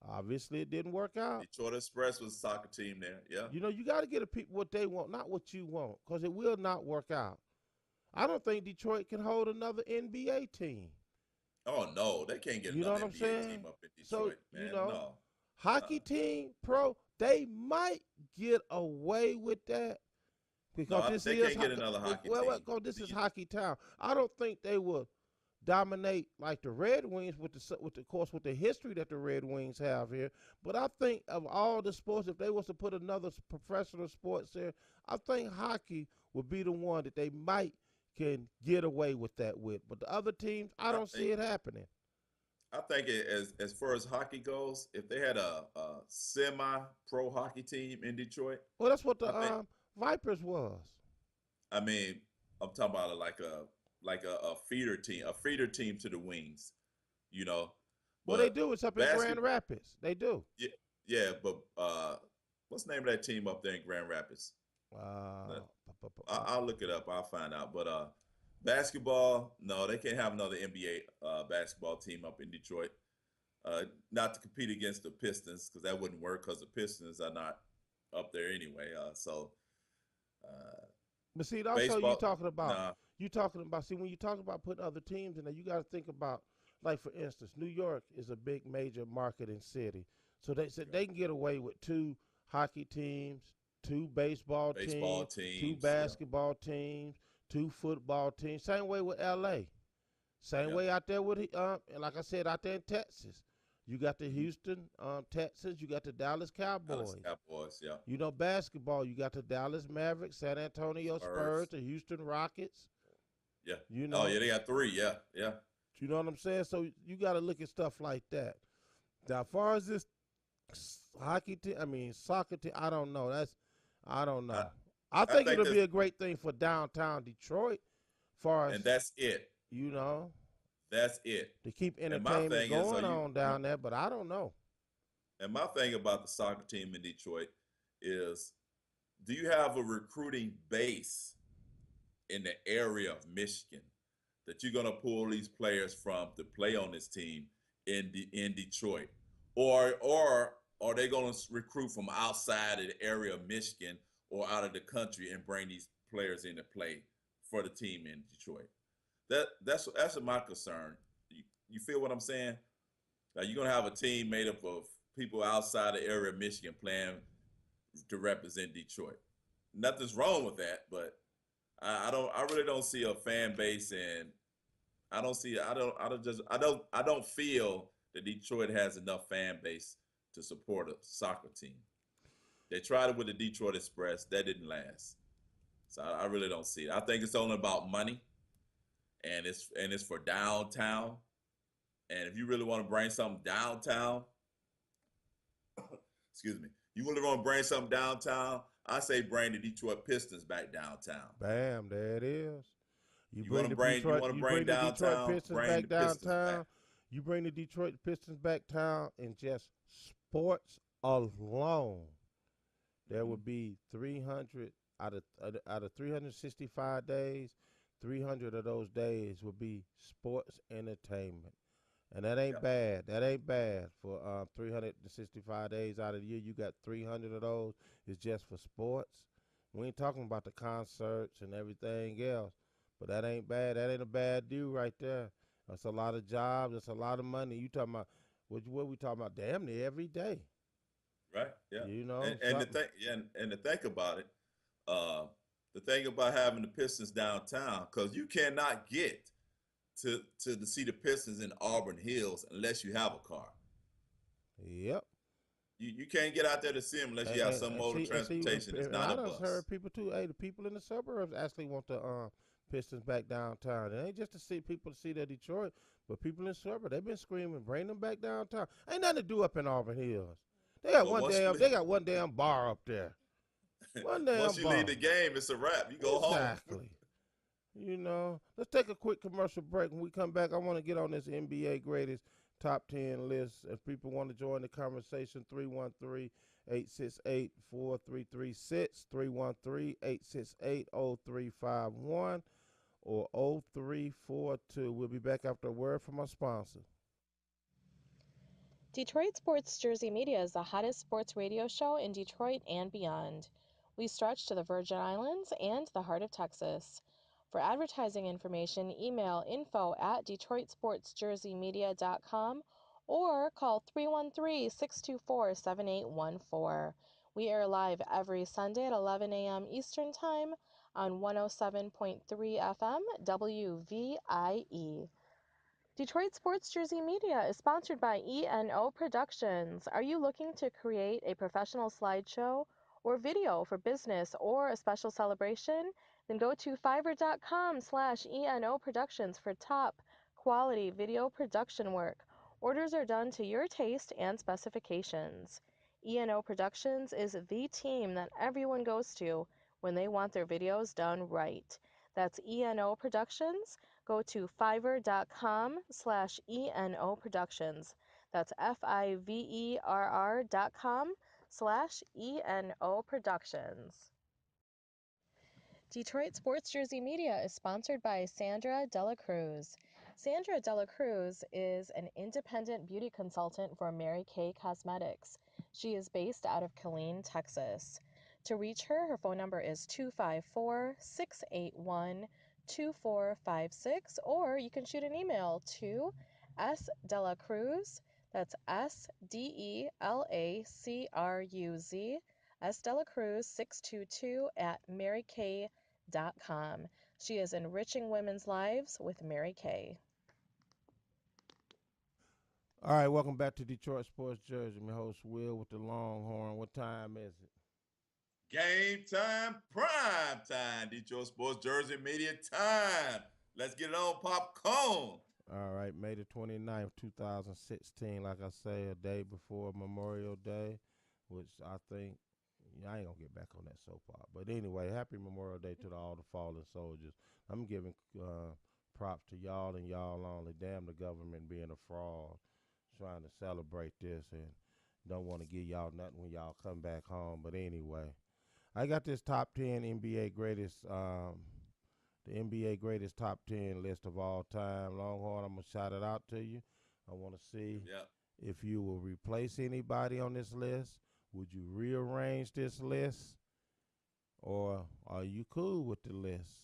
Obviously, it didn't work out. Detroit Express was a soccer team there, yeah. You got to give the people what they want, not what you want, because it will not work out. I don't think Detroit can hold another NBA team. Oh, no, they can't get another NBA team up in Detroit, man. No. Hockey team, pro, they might get away with that because they can't get another hockey team. Well, this is hockey town. I don't think they will dominate like the Red Wings with the history that the Red Wings have here. But I think of all the sports, if they was to put another professional sports there, I think hockey would be the one that they might can get away with that with. But the other teams, I don't see it happening. I think as far as hockey goes, if they had a semi-pro hockey team in Detroit. Well, that's what the Vipers was. I mean, I'm talking about like a feeder team to the Wings, Well, they do. It's up in Grand Rapids. They do. Yeah, but what's the name of that team up there in Grand Rapids? I'll look it up. I'll find out. But Basketball, no, they can't have another NBA basketball team up in Detroit. Not to compete against the Pistons because that wouldn't work because the Pistons are not up there anyway. Uh, But see, also baseball, nah, you talking about see when you talk about putting other teams in there, you got to think about like for instance, New York is a big major marketing city, so they said okay. they can get away with two hockey teams, two baseball Baseball teams, two teams, yeah, basketball teams, two football teams. Same way with L.A. Same yeah, way out there with like I said out there in Texas. You got the mm-hmm. Houston Texans, you got the Dallas Dallas Cowboys. Cowboys, yeah, You know, basketball, you got the Dallas Mavericks, San Antonio Spurs, Spurs, the Houston Rockets. yeah. You Oh yeah, know, they got three, yeah, yeah. you know what I'm saying? So you got to look at stuff like that. Now, as far as this hockey team, I mean, soccer team, I don't I know. I I think think it'll be that, a great thing for downtown Detroit, far and as, that's it. you know, That's it. to keep And my entertainment thing is, are going you? on down there, but I don't know. And my thing about the soccer team in Detroit is, do you have a recruiting base in the area of Michigan that you're gonna pull these players from to play on this team in Detroit, or are they gonna recruit from outside of the area of Michigan or out of the country and bring these players in to play for the team in Detroit? That's my concern. You feel what I'm saying? Now you're gonna have a team made up of people outside the area of Michigan playing to represent Detroit. Nothing's wrong with that, but I really don't see a fan base, and I don't feel that Detroit has enough fan base to support a soccer team. They tried it with the Detroit Express, that didn't last. So I really don't see it. I think it's only about money, and it's for downtown. And if you really want to bring something downtown, excuse me, you really want to bring something downtown, I say bring the Detroit Pistons back downtown. Bam, there it is. You want to You bring bring the Detroit downtown, Pistons bring back the Pistons back. downtown. You bring the Detroit Pistons back town, and just sports alone, there Hmm. would be 300 out of 365 days. 300 of those days would be sports entertainment, and that Yeah, ain't bad. That ain't bad for 365 days out of the year. You got 300 of those is just for sports. We ain't talking about the concerts and everything else, but that ain't bad. That ain't a bad deal right there. That's a lot of jobs. That's a lot of money. You talking about what we talking about? Damn near every day. right. Yeah, You know and something. and to think about it, uh, the thing about having the Pistons downtown, because you cannot get to see the Pistons in Auburn Hills unless you have a car. Yep. You can't get out there to see them unless you have some mode of transportation. It's And not I a done bus. heard people too. Hey, the people in the suburbs actually want the Pistons back downtown. It ain't just to see people to see their Detroit, but people in the suburbs they've been screaming, bring them back downtown. Ain't nothing to do up in Auburn Hills. But once you They got one damn bar up there. One damn once you leave bar. the game, it's a wrap. You go home. Exactly. You know, let's take a quick commercial break. When we come back, I want to get on this NBA greatest top 10 list. If people want to join the conversation, 313-868-4336, 313-868-0351, or 0342. We'll be back after a word from our sponsor. Detroit Sports Jersey Media is the hottest sports radio show in Detroit and beyond. We stretch to the Virgin Islands and the heart of Texas. For advertising information, email info@detroitsportsjerseymedia.com or call 313-624-7814. We air live every Sunday at 11 a.m. Eastern Time on 107.3 FM WVIE. Detroit Sports Jersey Media is sponsored by ENO Productions. Are you looking to create a professional slideshow or video for business or a special celebration? Then go to fiverr.com/ENO Productions for top quality video production work. Orders are done to your taste and specifications. ENO Productions is the team that everyone goes to when they want their videos done right. That's ENO Productions. Go to fiverr.com/ENO Productions. That's FIVERR.com/ENO Productions. Detroit Sports Jersey Media is sponsored by Sandra Dela Cruz. Sandra Dela Cruz is an independent beauty consultant for Mary Kay Cosmetics. She is based out of Killeen, Texas. To reach her, her phone number is 254-681-2456, or you can shoot an email to sdelacruz, that's SDELACRUZ, sdelacruz622 at marykay.com. She is enriching women's lives with Mary Kay. All right, welcome back to Detroit Sports Jersey. My host Will with the Longhorn. What time is it? Game time, prime time. Detroit Sports Jersey Media time. Let's get it on popcorn. All right, May the 29th, 2016. Like I say, a day before Memorial Day, which I think, I ain't going to get back on that soap opera. But anyway, happy Memorial Day to all the fallen soldiers. I'm giving props to y'all and y'all only. Damn the government being a fraud, trying to celebrate this and don't want to give y'all nothing when y'all come back home. But anyway, I got this top 10 NBA greatest, the NBA greatest top 10 list of all time. Longhorn, I'm going to shout it out to you. I want to see if you will replace anybody on this list. Would you rearrange this list? Or are you cool with the list?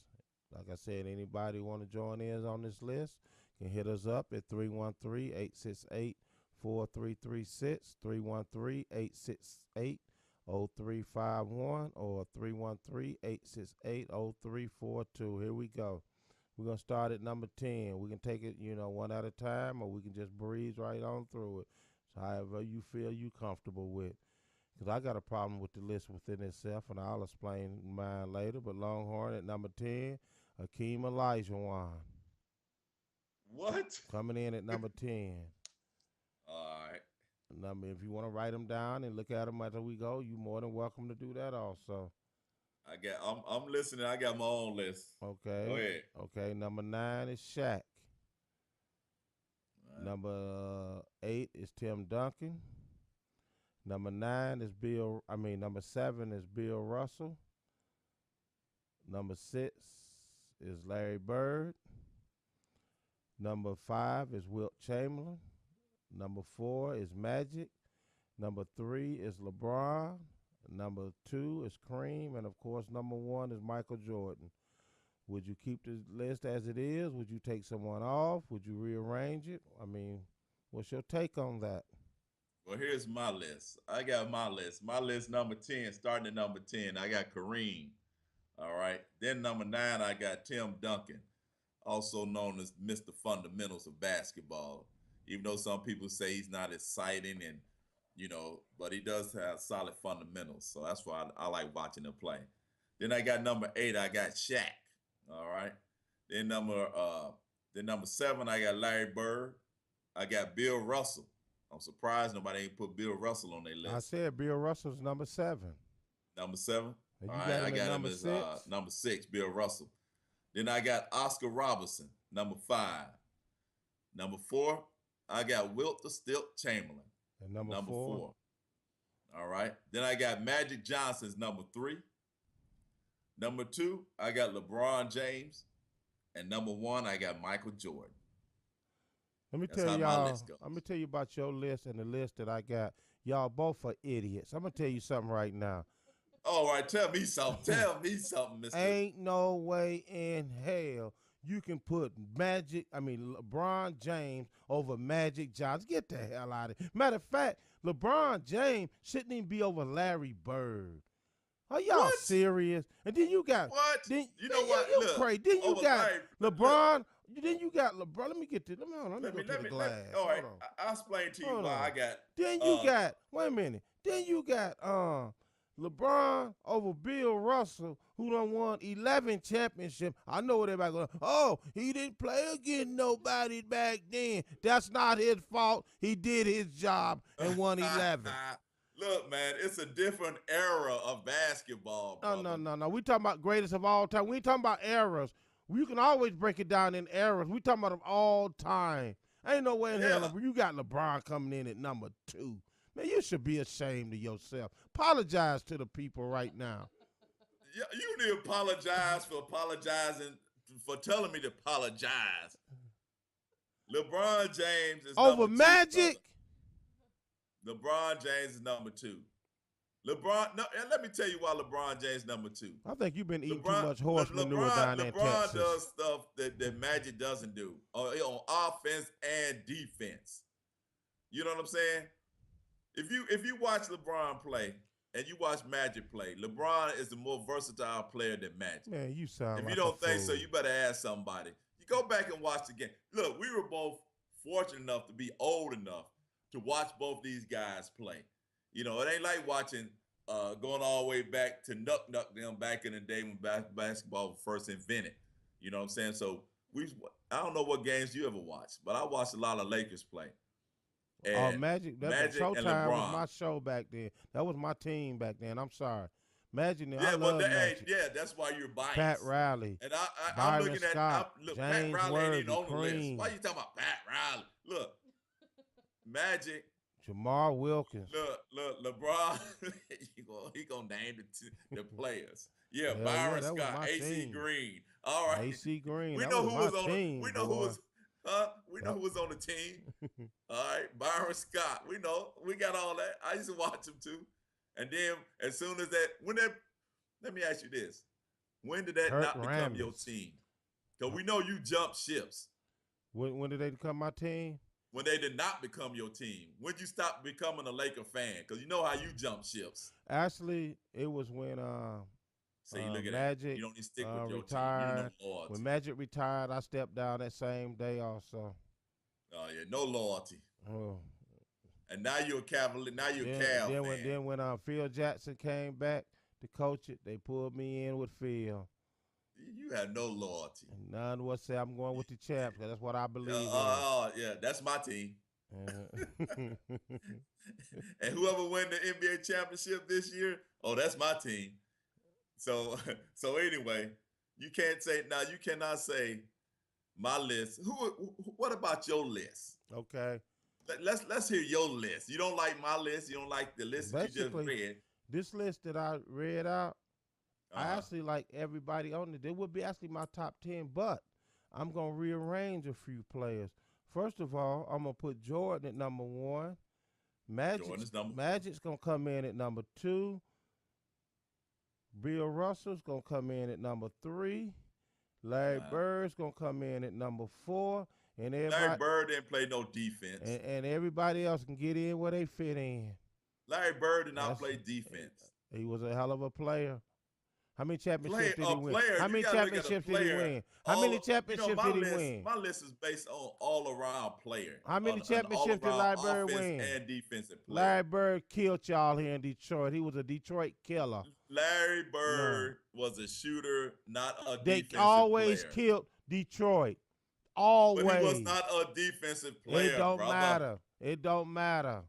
Like I said, anybody want to join in on this list can hit us up at 313-868-4336, 313-868-0351, or 313-868-0342. Here we go. We're going to start at number 10. We can take it, one at a time, or we can just breeze right on through it. So however you feel you comfortable with. Because I got a problem with the list within itself, and I'll explain mine later. But Longhorn at number 10, Akeem Olajuwon. What? Coming in at number 10. All right. If you want to write them down and look at them as we go, you're more than welcome to do that also. I'm listening. I got my own list. Okay. Go ahead. Okay, number 9 is Shaq. Right. Number 8 is Tim Duncan. Number 7 is Bill Russell. Number 6 is Larry Bird. Number 5 is Wilt Chamberlain. Number 4 is Magic. Number 3 is LeBron. Number 2 is Kareem. And, of course, number 1 is Michael Jordan. Would you keep the list as it is? Would you take someone off? Would you rearrange it? I mean, what's your take on that? Well, here's my list. I got my list. My list number 10, starting at number 10, I got Kareem. All right. Then number 9, I got Tim Duncan, also known as Mr. Fundamentals of Basketball. Even though some people say he's not exciting and, but he does have solid fundamentals. So that's why I like watching him play. Then I got number 8, I got Shaq. All right. Then number 7, I got Larry Bird. I got Bill Russell. I'm surprised nobody ain't put Bill Russell on their list. I said Bill Russell's number 7. Number 7? And you All got right, him I got number him as 6? Number 6, Bill Russell. Then I got Oscar Robertson, number 5. Number 4, I got Wilt the Stilt Chamberlain. And number 4. All right. Then I got Magic Johnson's number 3. Number 2, I got LeBron James. And number 1, I got Michael Jordan. Let me That's tell how my y'all. list goes. Let me tell you about your list and the list that I got. Y'all both are idiots. I'm gonna tell you something right now. All right, tell me something. Tell me something, Mister. Ain't no way in hell you can put LeBron James over Magic Johnson. Get the hell out of here. Matter of fact, LeBron James shouldn't even be over Larry Bird. Are y'all serious? And then you got what? Then, you know what? You look, crazy. Then you got LeBron. Then you got LeBron. Let me get this. Let me go to the glass. All right, I'll explain to you why I got. Then you got. Wait a minute. Then you got LeBron over Bill Russell, who done won 11 championships. I know what everybody going, oh, he didn't play against nobody back then. That's not his fault. He did his job and won 11. Look, man, it's a different era of basketball, brother. No. We talking about greatest of all time. We ain't talking about eras. You can always break it down in eras. We talking about them all time. Ain't no way in hell you got LeBron coming in at number 2. Man, you should be ashamed of yourself. Apologize to the people right now. You need to apologize for apologizing for telling me to apologize. LeBron James is over number 2. Magic. Brother. LeBron James is number 2. LeBron, no, and let me tell you why LeBron James number 2. I think you've been eating too much horse manure down there in LeBron Texas. does stuff that Magic doesn't do on offense and defense. You know what I'm saying? If you watch LeBron play and you watch Magic play, LeBron is the more versatile player than Magic. Man, you sound If like you don't think fool. so, you better ask somebody. You go back and watch the game. Look, we were both fortunate enough to be old enough to watch both these guys play. You know, it ain't like watching going all the way back to Nuck them back in the day when basketball was first invented. You know what I'm saying? So I don't know what games you ever watched, but I watched a lot of Lakers play. And Magic and Showtime LeBron was my show back then. That was my team back then. I'm sorry. Magic, Yeah, I love Magic. yeah, that's why you're biased. Pat Riley. And I'm Byron looking at Scott, look, James Pat Riley ain't even on the Worthy, list. Cream. Why you talking about Pat Riley? Look, Magic. Jamar Wilkins. Look, LeBron. he gonna name the players. Yeah, Hell Byron yeah, that was Scott, my AC team. Green. All right, AC Green. we that know was who my was on. team, We know boy. who was. We know who was on the team. All right, Byron Scott. We know. We got all that. I used to watch him too. And then as soon as let me ask you this: when did that Kurt not become your Rambis. team? Because we know you jumped ships. When did they become my team? When they did not become your team. When did you stop becoming a Laker fan? Because you know how you jump ships. Actually, it was when So you look at Magic that. You don't need to stick with your retired. team. You know loyalty. When Magic retired, I stepped down that same day also. Oh yeah, no loyalty. Oh. And now you're a Cavalier. Now you're a Cav fan. Then when Phil Jackson came back to coach it, they pulled me in with Phil. You have no loyalty. And none would say I'm going with the champs because that's what I believe in. Yeah, that's my team. And whoever win the NBA championship this year, that's my team. So anyway, you cannot say my list. What about your list? Okay. Let's hear your list. You don't like my list. You don't like the list that you just read. This list that I read out, I actually like everybody on it. It would be actually my top 10, but I'm going to rearrange a few players. First of all, I'm going to put Jordan at number 1. Magic's going to come in at number 2. Bill Russell's going to come in at number 3. Larry Bird's going to come in at number 4. And Larry Bird didn't play no defense. And everybody else can get in where they fit in. Larry Bird did not play defense. He was a hell of a player. How many championships did he win? Player, How many championships did he win? How many championships did he win? My list is based on all-around player. How many championships did Larry Bird win? And defensive player. Larry Bird killed y'all here in Detroit. He was a Detroit killer. Larry Bird was a shooter, not a defensive player. They always killed Detroit. Always. But he was not a defensive player, It don't matter. It don't matter.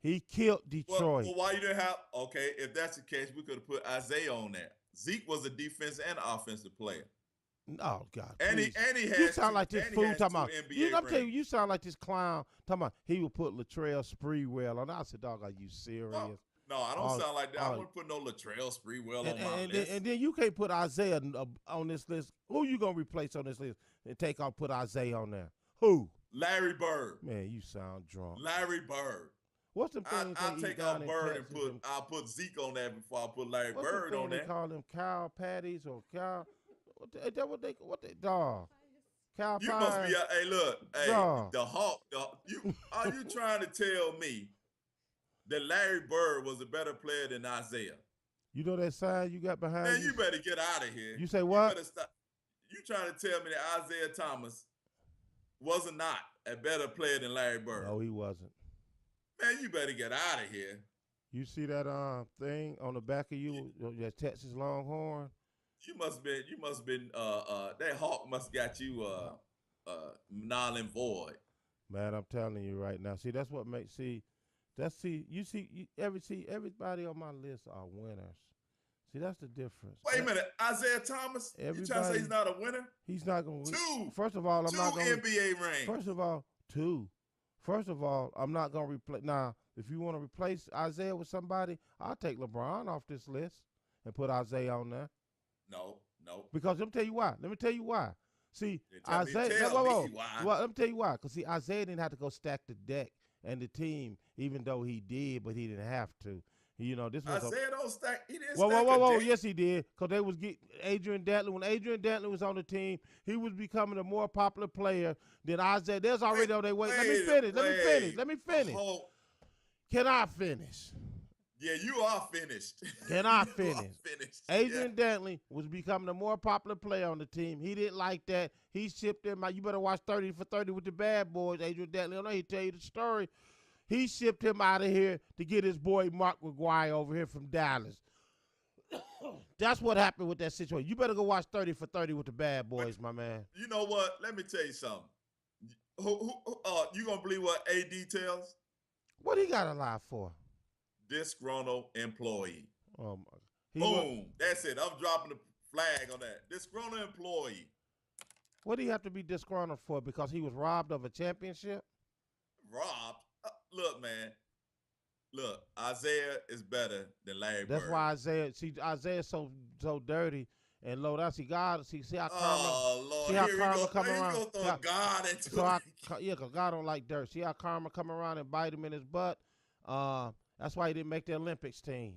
He killed Detroit. Well, why you didn't have? Okay, if that's the case, we could have put Isaiah on there. Zeke was a defense and offensive player. Oh God! And he had. You sound like this fool talking about. I'm telling you, rings. you sound like this clown talking about. He would put Latrell Sprewell on. I said, "Dog, are you serious?" No, I don't sound like that. I wouldn't put no Latrell Sprewell on my list. And then you can't put Isaiah on this list. Who you gonna replace on this list and put Isaiah on there? Who? Larry Bird. Man, you sound drunk. Larry Bird. What's the thing? I'll take out Bird and I'll put Zeke on there before I put Larry Bird on there. They call them cow patties or cow. What they dog? Cow You pie? must be the Hawk. Are you trying to tell me that Larry Bird was a better player than Isaiah? You know that sign you got behind you? Man, you better get out of here. You say what? You better stop. You trying to tell me that Isaiah Thomas was not a better player than Larry Bird? No, he wasn't. Man, you better get out of here. You see that thing on the back of you, that Texas Longhorn? You must have been that Hawk must got you null and void. Man, I'm telling you right now. See, that's what makes everybody on my list are winners. See, that's the difference. Wait a minute, Isaiah Thomas? You trying to say he's not a winner? He's not going to win. First of all, I'm not going to NBA rings. First of all, 2. First of all, I'm not going to replace. Now, if you want to replace Isaiah with somebody, I'll take LeBron off this list. and put Isaiah on there? No. Because let me tell you why. See, Tell Isaiah. me why. Well, let me tell you why. Because see, Isaiah didn't have to go stack the deck and the team, even though he did, but he didn't have to. This was Isaiah don't stack. He didn't Whoa. stack a deck. Yes, he did. Because they was getting Adrian Dantley. When Adrian Dantley was on the team, he was becoming a more popular player than Isaiah. There's already on their way. Let me finish. Oh, Can I finish? yeah, you are finished. Can I You finish? are finished. Adrian Dantley was becoming a more popular player on the team. He didn't like that. He shipped him out. You better watch 30 for 30 with the bad boys. Adrian Dantley, I know he tell you the story. He shipped him out of here to get his boy Mark McGuire over here from Dallas. That's what happened with that situation. You better go watch 30 for 30 with the bad boys, my man. You know what? Let me tell you something. You gonna believe what AD tells? What he got a lie for? Disgruntled employee. He Boom. That's it. I'm dropping the flag on that. Disgruntled employee. What do you have to be disgruntled for? Because he was robbed of a championship? Robbed? Look, man. Look, Isaiah is better than Larry Bird. That's why Isaiah's so dirty and low down. See how karma. Oh, Lord. See how Here karma we go. come around. He's going to throw God into it. Yeah, because God don't like dirt. See how karma come around and bite him in his butt? That's why he didn't make the Olympics team.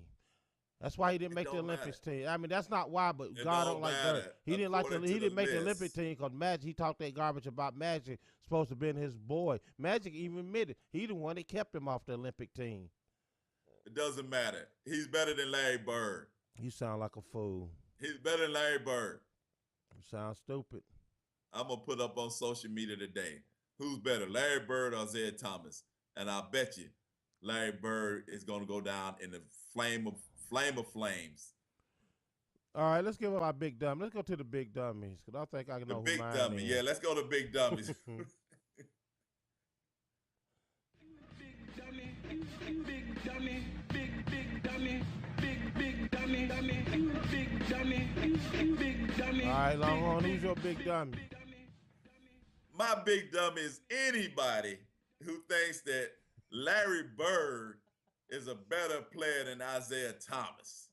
That's why he didn't make the Olympics team. I mean, that's not why, but God don't like dirt. He didn't make the Olympic team because Magic, he talked that garbage about Magic, supposed to have been his boy. Magic even admitted he the one that kept him off the Olympic team. It doesn't matter. He's better than Larry Bird. You sound like a fool. He's better than Larry Bird. You sound stupid. I'm going to put up on social media today. Who's better, Larry Bird or Isaiah Thomas? And I bet you Larry Bird is going to go down in the flame of flames. All right, let's give up our big dummy. Let's go to the big dummies because I think I know who mine dummy. is. Yeah, let's go to big dummies. All right, Longhorn, who's your big dummy? My big dummy is anybody who thinks that Larry Bird is a better player than Isaiah Thomas.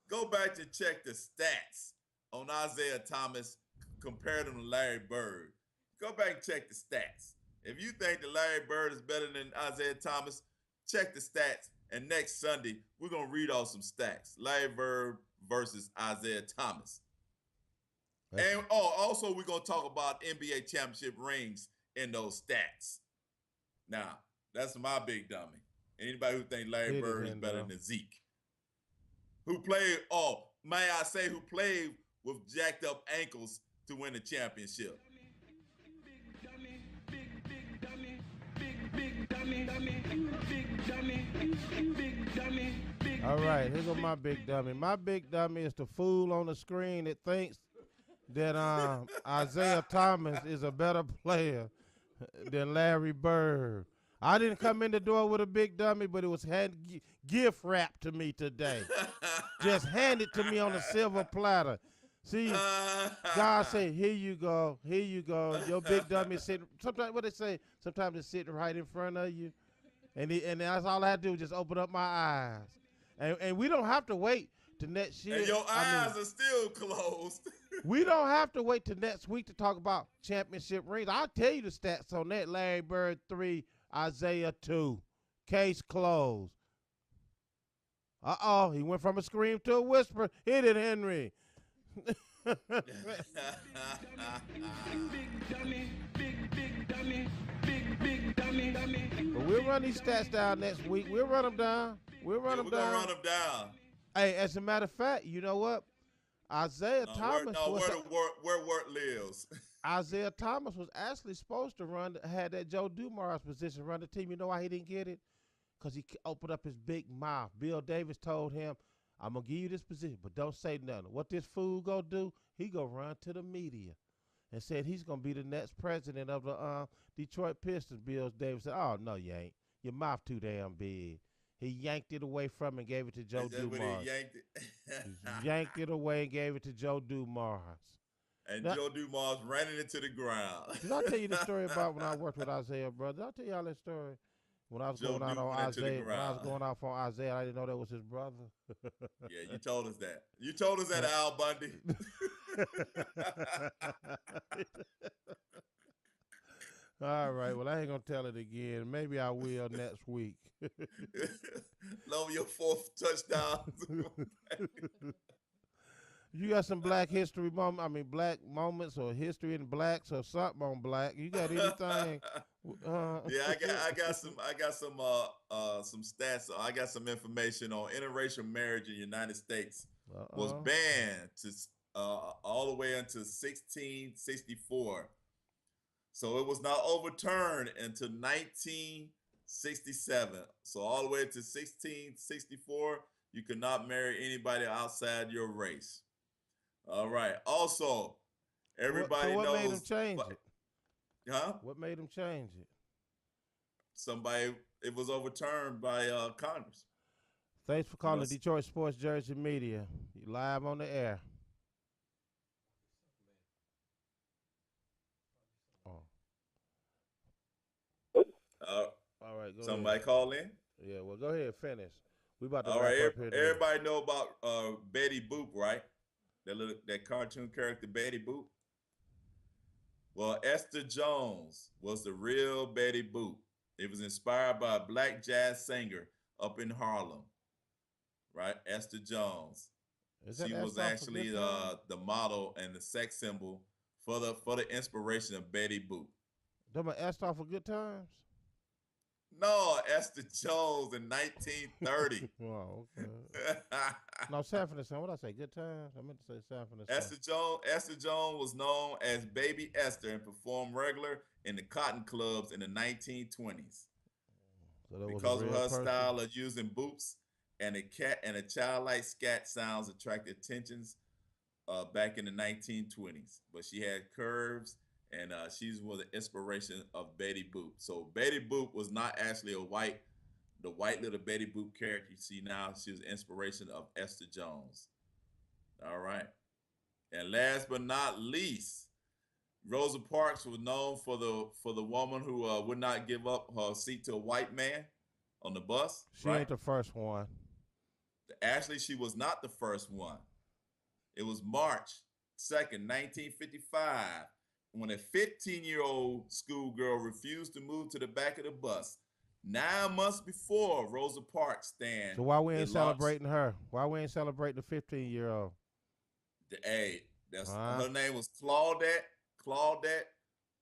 Go back and check the stats on Isaiah Thomas compared to Larry Bird. Go back and check the stats. If you think that Larry Bird is better than Isaiah Thomas, check the stats. And next Sunday, we're going to read off some stats. Larry Bird versus Isaiah Thomas. And also, we're going to talk about NBA championship rings in those stats. Now, that's my big dummy. Anybody who thinks Larry Bird is better than Zeke. Who played with jacked up ankles to win the championship. All right, here goes my big dummy. My big dummy is the fool on the screen that thinks that Isaiah Thomas is a better player than Larry Bird. I didn't come in the door with a big dummy, but it was gift wrapped to me today. Just handed to me on a silver platter. See, God said, here you go. Your big dummy is sitting, sometimes what they say, sometimes it's sitting right in front of you. And that's all I had to do was just open up my eyes. And we don't have to wait to next year. And your eyes are still closed. We don't have to wait till next week to talk about championship rings. I'll tell you the stats on that. Larry Bird 3, Isaiah 2. Case closed. Uh-oh, he went from a scream to a whisper. Hit it, Henry. But we'll run these stats down next week. We'll run them down. We're gonna run them down. Hey, as a matter of fact, you know what? Isaiah Thomas. Where Wirt lives. Isaiah Thomas was actually supposed to had that Joe Dumars position, run the team. You know why he didn't get it? Because he opened up his big mouth. Bill Davis told him, I'm going to give you this position, but don't say nothing. What this fool going to do, he going to run to the media and said he's going to be the next president of the Detroit Pistons. Bill Davis said, oh, no, you ain't. Your mouth too damn big. He yanked it away from him and gave it to Joe Dumars. He yanked it away and gave it to Joe Dumars. And Joe Dumars ran it into the ground. Did I tell you the story about when I worked with Isaiah, brother? Did I tell y'all that story? when I was Joe going out on Newman into the Isaiah, when I was ground. going out on Isaiah, I didn't know that was his brother. Yeah, you told us that. You told us that, Al Bundy. All right. Well, I ain't gonna tell it again. Maybe I will next week. Love your 4th touchdown. You got some black history black moments or history in blacks or something on black. You got anything? Yeah, I got some stats. I got some information on interracial marriage in the United States was banned to all the way until 1664. So it was not overturned until 1967. So all the way to 1664, you could not marry anybody outside your race. All right. Also, everybody what knows. made him change it? Huh? What made him change it? It was overturned by Congress. Thanks for calling Detroit Sports Jersey Media. You live on the air. All right, go Somebody ahead. call in? Yeah, well, go ahead and finish. We about to All wrap right, up here. everybody know about Betty Boop, right? That cartoon character Betty Boop. Well, Esther Jones was the real Betty Boop. It was inspired by a black jazz singer up in Harlem, right? Esther Jones. She was actually the model and the sex symbol for the inspiration of Betty Boop. Don't Esther off of Good Times? No, Esther Jones in 1930. Oh, okay. No, Sanford and Son. What did I say? Good Times? I meant to say Sanford and Son. Esther Jones was known as Baby Esther and performed regular in the cotton clubs in the 1920s. So because of her style of using boots and a childlike scat sounds attracted attentions back in the 1920s. But she had curves. And she was the inspiration of Betty Boop. So Betty Boop was not actually the white little Betty Boop character you see now. She was the inspiration of Esther Jones. All right. And last but not least, Rosa Parks was known for the woman who would not give up her seat to a white man on the bus. She ain't the first one. Actually, she was not the first one. It was March 2nd, 1955. When a 15-year-old schoolgirl refused to move to the back of the bus 9 months before Rosa Parks stand. So why we ain't celebrating her? Why we ain't celebrating the 15-year-old? Her name was Claudette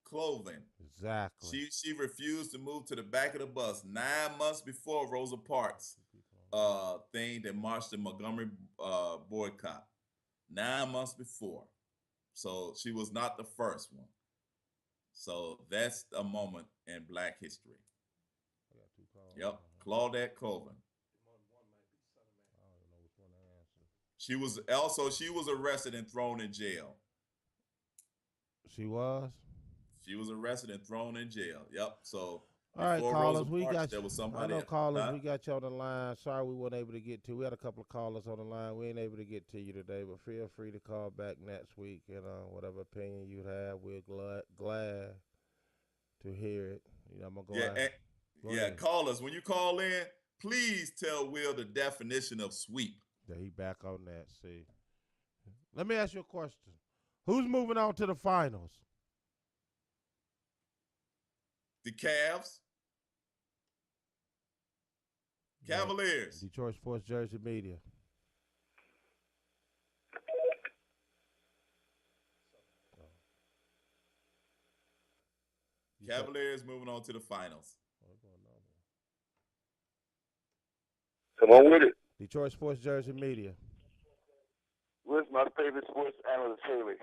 Cloven. Exactly. She refused to move to the back of the bus 9 months before Rosa Parks thing that marched the Montgomery boycott. 9 months before. So she was not the first one. So that's a moment in black history. Yep, Claudette Colvin. She was arrested and thrown in jail. She was? She was arrested and thrown in jail. Yep. So all right, callers, we got there was somebody. I know, callers, we got you on the line. Sorry we weren't able to get to. We had a couple of callers on the line. We ain't able to get to you today, but feel free to call back next week. And whatever opinion you have, we're glad to hear it. You know, I'm gonna go ahead. Callers, when you call in, please tell Will the definition of sweep. Yeah, he back on that. See, let me ask you a question. Who's moving on to the finals? The Cavs. Cavaliers. Detroit Sports Jersey Media. Cavaliers moving on to the finals. Come on with it. Detroit Sports Jersey Media. Where's my favorite sports analyst, Haley?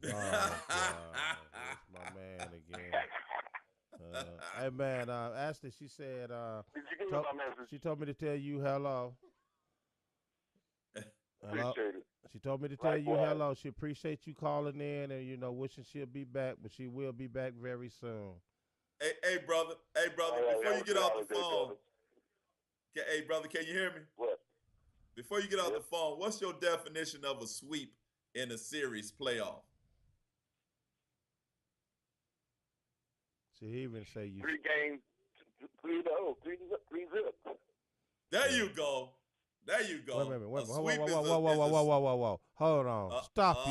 Oh, God. That's my man again. Hey, man, Ashley, she said, Did you get my message? she told me to tell you hello. Appreciate it. She told me to tell you hello. She appreciates you calling in and, you know, wishing she'll be back, but she will be back very soon. Hey, brother, before you get off the phone, hey, brother, can you hear me? What? Before you get off the phone, what's your definition of a sweep in a series playoff? She even say you 3 games 3-0, 3-0. There you go. There you go. Wait a minute. A sweep is Whoa. Hold on. Stop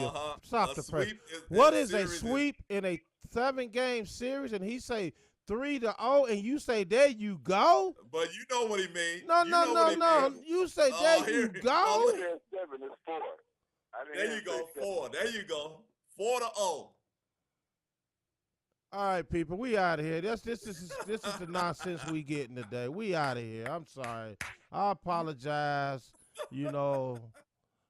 the press. sweep What is is a sweep in a 7-game series? And he say 3-0, and you say there you go. But you know what he means. No. You say there you go. I said 7 is 4. There you go. 4. There you go. 4-0. All right, people, we out of here. This is the nonsense we getting today. We out of here. I'm sorry. I apologize. You know,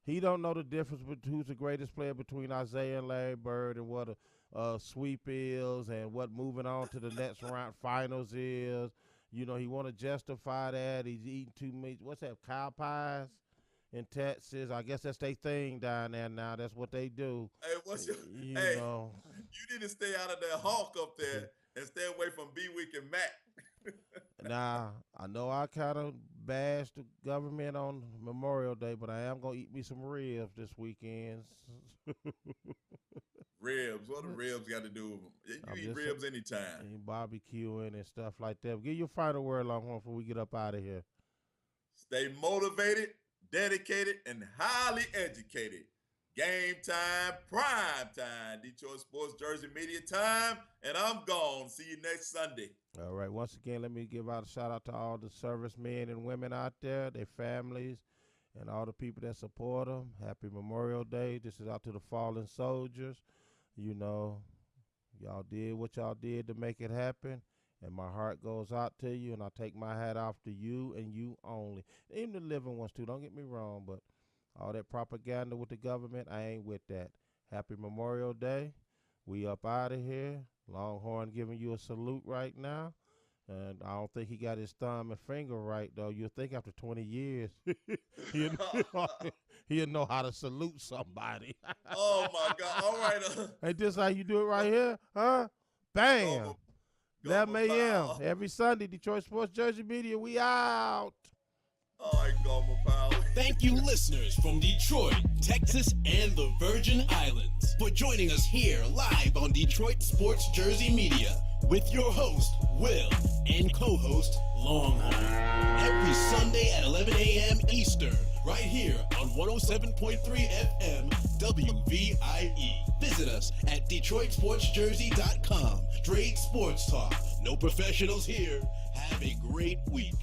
he don't know the difference between who's the greatest player between Isaiah and Larry Bird, and what a sweep is, and what moving on to the next round finals is. You know, he want to justify that. He's eating too much. What's that? Cow pies in Texas. I guess that's their thing down there now. That's what they do. Hey, you need to stay out of that hawk up there and stay away from B-Week and Mac. Now, I know I kind of bashed the government on Memorial Day, but I am going to eat me some ribs this weekend. Ribs? What do ribs got to do with them? You eat ribs anytime. Barbecuing and stuff like that. Give your final word, Longhorn, before we get up out of here. Stay motivated, dedicated, and highly educated. Game time, prime time, Detroit Sports Jersey Media time, and I'm gone. See you next Sunday. All right. Once again, let me give out a shout-out to all the servicemen and women out there, their families, and all the people that support them. Happy Memorial Day. This is out to the fallen soldiers. You know, y'all did what y'all did to make it happen, and my heart goes out to you, and I take my hat off to you and you only. Even the living ones, too. Don't get me wrong, but all that propaganda with the government, I ain't with that. Happy Memorial Day. We up out of here. Longhorn giving you a salute right now. And I don't think he got his thumb and finger right, though. You'll think after 20 years, he'll know how to salute somebody. Oh, my God. All right. Ain't this how you do it right here? Huh? Bam. 11 a.m. every Sunday, Detroit Sports Jersey Media. We out. All right, Gomer Powell. Thank you, listeners from Detroit, Texas, and the Virgin Islands, for joining us here live on Detroit Sports Jersey Media with your host, Will, and co-host, Longhorn. Every Sunday at 11 a.m. Eastern, right here on 107.3 FM WVIE. Visit us at DetroitSportsJersey.com. Straight sports talk. No professionals here. Have a great week.